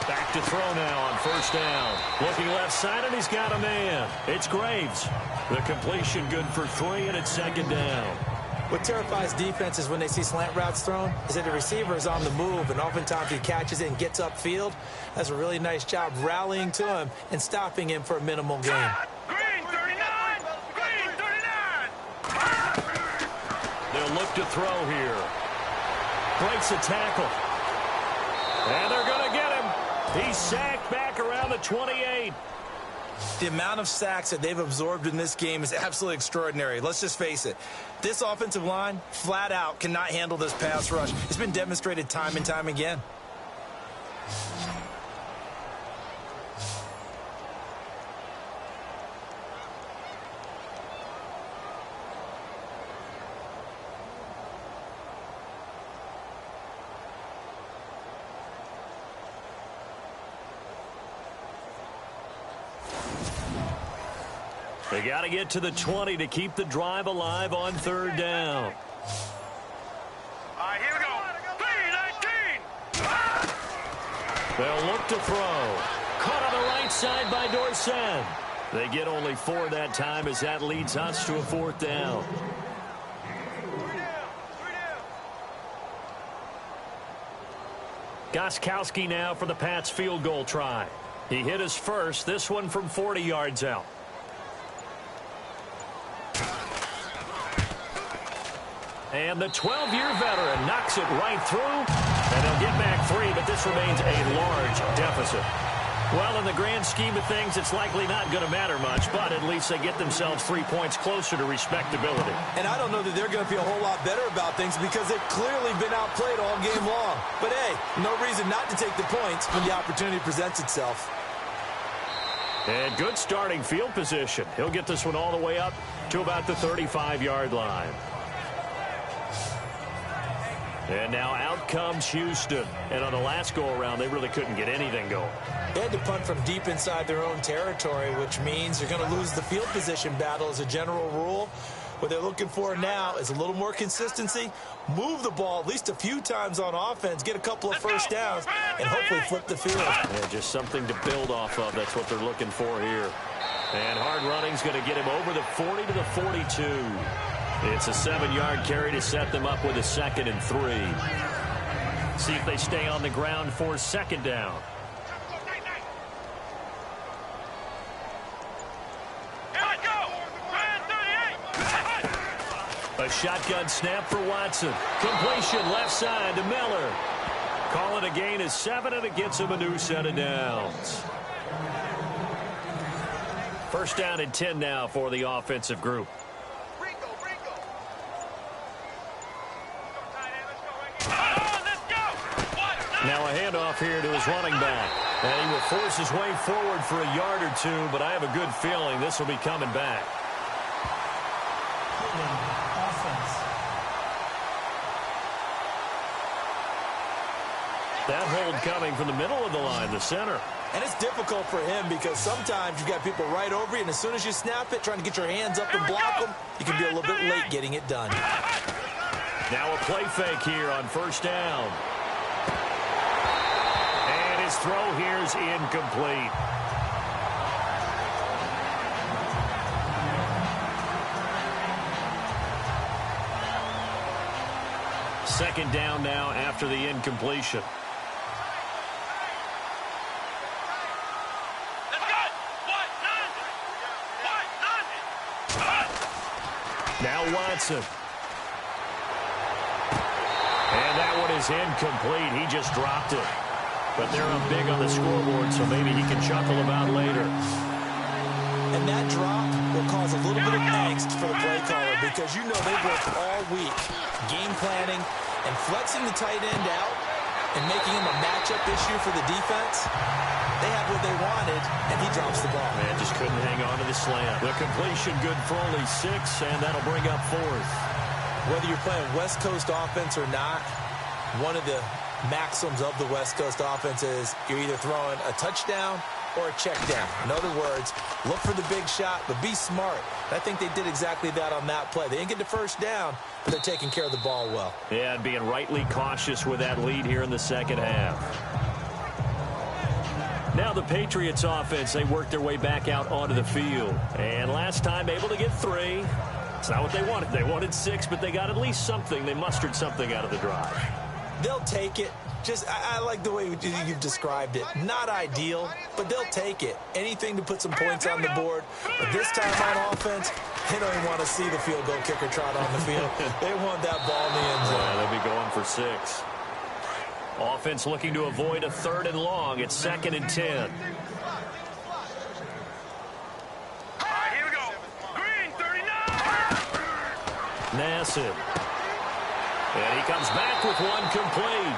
Back to throw now on 1st down. Looking left side, and he's got a man. It's Graves. The completion good for 3, and it's 2nd down. What terrifies defenses when they see slant routes thrown is that the receiver is on the move, and oftentimes he catches it and gets upfield. That's a really nice job rallying to him and stopping him for a minimal gain. Green 39! Green 39! They'll look to throw here. Breaks a tackle. And they're going to get him. He's sacked back around the 28. The amount of sacks that they've absorbed in this game is absolutely extraordinary. Let's just face it. This offensive line, flat out, cannot handle this pass rush. It's been demonstrated time and time again. They got to get to the 20 to keep the drive alive on third down. All right, here we go. 3-19. They'll look to throw. Caught on the right side by Dorsett. They get only 4 that time as that leads us to a 4th down. Gostkowski now for the Pats field goal try. He hit his first, this one from 40 yards out. And the 12-year veteran knocks it right through. And they'll get back 3, but this remains a large deficit. Well, in the grand scheme of things, it's likely not going to matter much, but at least they get themselves 3 points closer to respectability. And I don't know that they're going to feel a whole lot better about things because they've clearly been outplayed all game long. But, hey, no reason not to take the points when the opportunity presents itself. And good starting field position. He'll get this one all the way up to about the 35-yard line. And now out comes Houston. And on the last go-around, they really couldn't get anything going. They had to punt from deep inside their own territory, which means you're going to lose the field position battle as a general rule. What they're looking for now is a little more consistency, move the ball at least a few times on offense, get a couple of first downs, and hopefully flip the field. Yeah, just something to build off of. That's what they're looking for here. And hard running's going to get him over the 40 to the 42. It's a 7-yard carry to set them up with a 2nd and 3. See if they stay on the ground for 2nd down. A shotgun snap for Watson. Completion left side to Miller. Call it a gain of 7, and it gets him a new set of downs. 1st down and 10 now for the offensive group. Now a handoff here to his running back. And he will force his way forward for a yard or 2, but I have a good feeling this will be coming back. That hold coming from the middle of the line, the center. And it's difficult for him because sometimes you've got people right over you, and as soon as you snap it, trying to get your hands up and block them, you can be a little bit late getting it done. Now a play fake here on 1st down. And his throw here is incomplete. Second down now after the incompletion. Now Watson. And that one is incomplete. He just dropped it. But they're up big on the scoreboard, so maybe he can chuckle about later. And that drop will cause a little bit of angst for the play caller because you know they've worked all week game planning and flexing the tight end out and making him a matchup issue for the defense. They had what they wanted, and he drops the ball. Man, just couldn't hang on to the slant. The completion good for only 6, and that'll bring up 4th. Whether you're playing West Coast offense or not, one of the maxims of the West Coast offense is you're either throwing a touchdown or a check down. In other words, look for the big shot, but be smart. I think they did exactly that on that play. They didn't get the first down, but they're taking care of the ball well. Yeah, and being rightly cautious with that lead here in the second half. Now the Patriots offense, they worked their way back out onto the field. And last time able to get 3. It's not what they wanted. They wanted 6, but they got at least something. They mustered something out of the drive. They'll take it. I like the way you've described it. Not ideal, but they'll take it. Anything to put some points on the board. But this time on offense, they don't even want to see the field goal kicker trot on the field. They want that ball in the end zone. Yeah, they'll be going for 6. Offense looking to avoid a 3rd and long. It's 2nd and 10. All right, here we go. Green, 39. Nassib. And he comes back with one complete.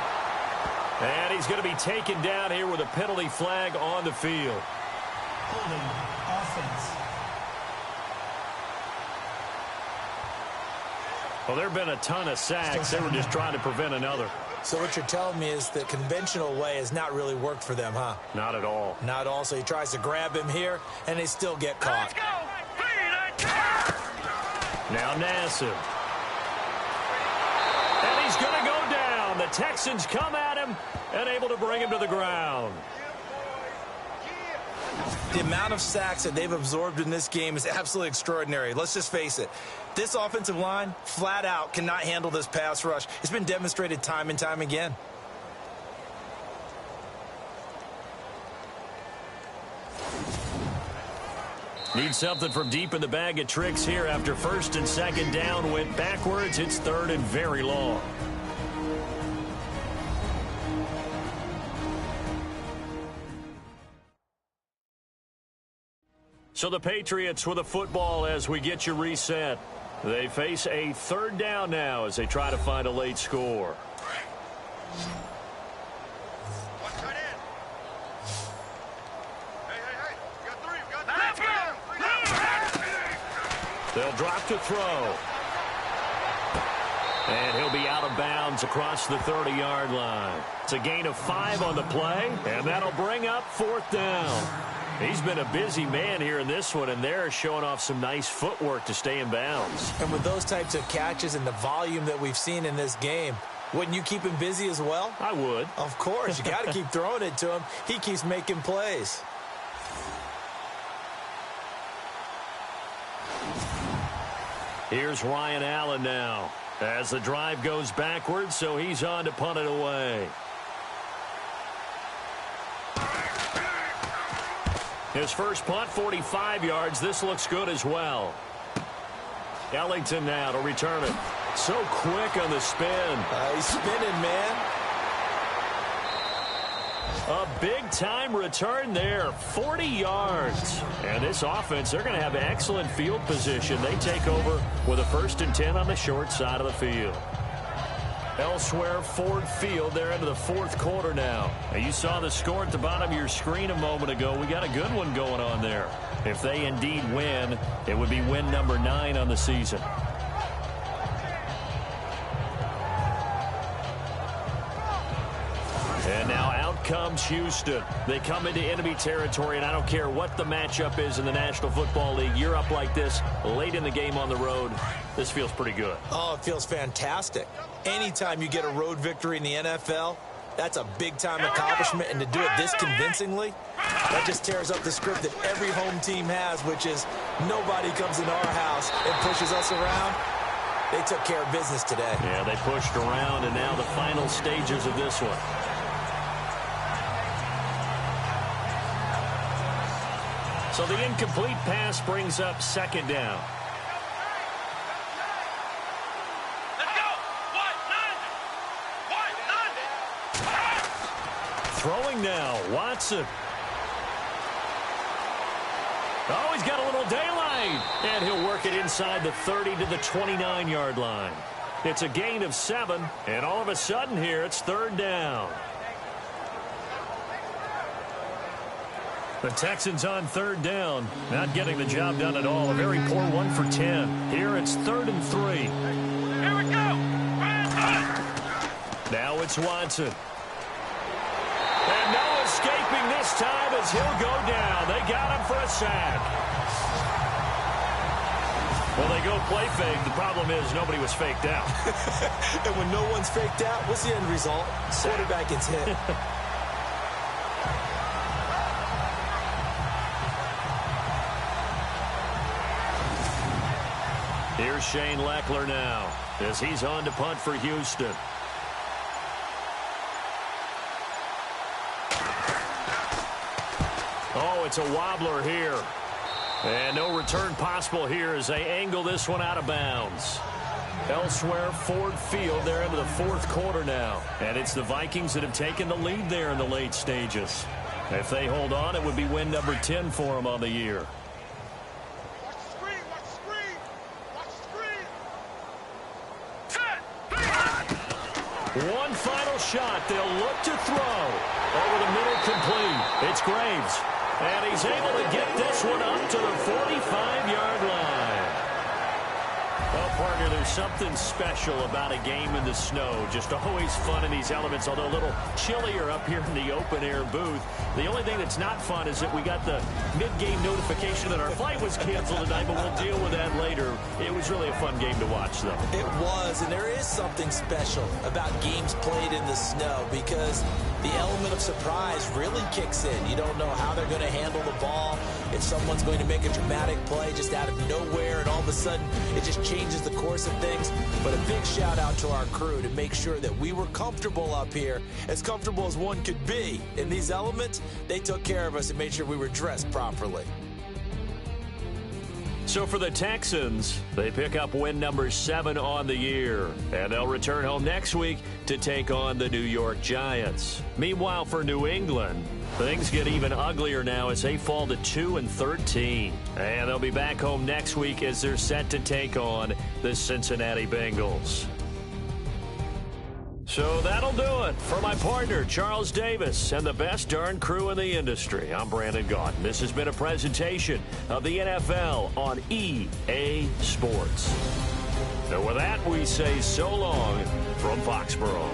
And he's going to be taken down here with a penalty flag on the field. Holding offense. Well, there have been a ton of sacks. They were just trying to prevent another. So what you're telling me is the conventional way has not really worked for them, huh? Not at all. Not at all. So he tries to grab him here, and they still get caught. Let's go. 3, Now Nassib. And he's going to go down. The Texans come at him and able to bring him to the ground. The amount of sacks that they've absorbed in this game is absolutely extraordinary. Let's just face it. This offensive line, flat out, cannot handle this pass rush. It's been demonstrated time and time again. Need something from deep in the bag of tricks here after first and second down went backwards. It's third and very long. So the Patriots with a football as we get you reset. They face a third down now as they try to find a late score. They'll drop to throw. And he'll be out of bounds across the 30-yard line. It's a gain of 5 on the play, and that'll bring up fourth down. He's been a busy man here in this one, and they're showing off some nice footwork to stay in bounds. And with those types of catches and the volume that we've seen in this game, wouldn't you keep him busy as well? I would. Of course. You got to keep throwing it to him. He keeps making plays. Here's Ryan Allen now as the drive goes backwards, so he's on to punt it away. His first punt, 45 yards. This looks good as well. Ellington now to return it. So quick on the spin. He's spinning, man. A big-time return there, 40 yards. And this offense, they're going to have excellent field position. They take over with a 1st and 10 on the short side of the field. Elsewhere, Ford Field, they're into the fourth quarter now. And you saw the score at the bottom of your screen a moment ago. We got a good one going on there. If they indeed win, it would be win number 9 on the season. And now out comes Houston. They come into enemy territory, and I don't care what the matchup is in the National Football League. You're up like this late in the game on the road. This feels pretty good. Oh, it feels fantastic. Anytime you get a road victory in the NFL, that's a big-time accomplishment, and to do it this convincingly, that just tears up the script that every home team has, which is nobody comes into our house and pushes us around. They took care of business today. Yeah, they pushed around, and now the final stages of this one. So the incomplete pass brings up second down. Throwing now, Watson. Oh, he's got a little daylight. And he'll work it inside the 30 to the 29-yard line. It's a gain of 7, and all of a sudden here, it's third down. The Texans on third down, not getting the job done at all. A very poor 1 for 10. Here it's 3rd and 3. Here we go. Now it's Watson. And no escaping this time as he'll go down. They got him for a sack. Well, they go play fake. The problem is nobody was faked out. And when no one's faked out, what's the end result? Quarterback gets hit. Here's Shane Leckler now as he's on to punt for Houston. Oh, it's a wobbler here. And no return possible here as they angle this one out of bounds. Elsewhere, Ford Field, they're into the fourth quarter now. And it's the Vikings that have taken the lead there in the late stages. If they hold on, it would be win number 10 for them on the year. One final shot. They'll look to throw. Over the middle, complete. It's Graves. And he's able to get this one up to the 45-yard line. A Partner, there's something special about a game in the snow. Just always fun in these elements, although a little chillier up here in the open-air booth. The only thing that's not fun is that we got the mid-game notification that our flight was canceled tonight, but we'll deal with that later. It was really a fun game to watch, though. It was, and there is something special about games played in the snow because the element of surprise really kicks in. You don't know how they're going to handle the ball, if someone's going to make a dramatic play just out of nowhere, and all of a sudden it just changes the course of things. But a big shout out to our crew to make sure that we were comfortable up here, as comfortable as one could be. In these elements, they took care of us and made sure we were dressed properly. So for the Texans, they pick up win number 7 on the year, and they'll return home next week to take on the New York Giants. Meanwhile, for New England, things get even uglier now as they fall to 2-13. And they'll be back home next week as they're set to take on the Cincinnati Bengals. So that'll do it for my partner, Charles Davis, and the best darn crew in the industry. I'm Brandon Gaudin. This has been a presentation of the NFL on EA Sports. And with that, we say so long from Foxborough.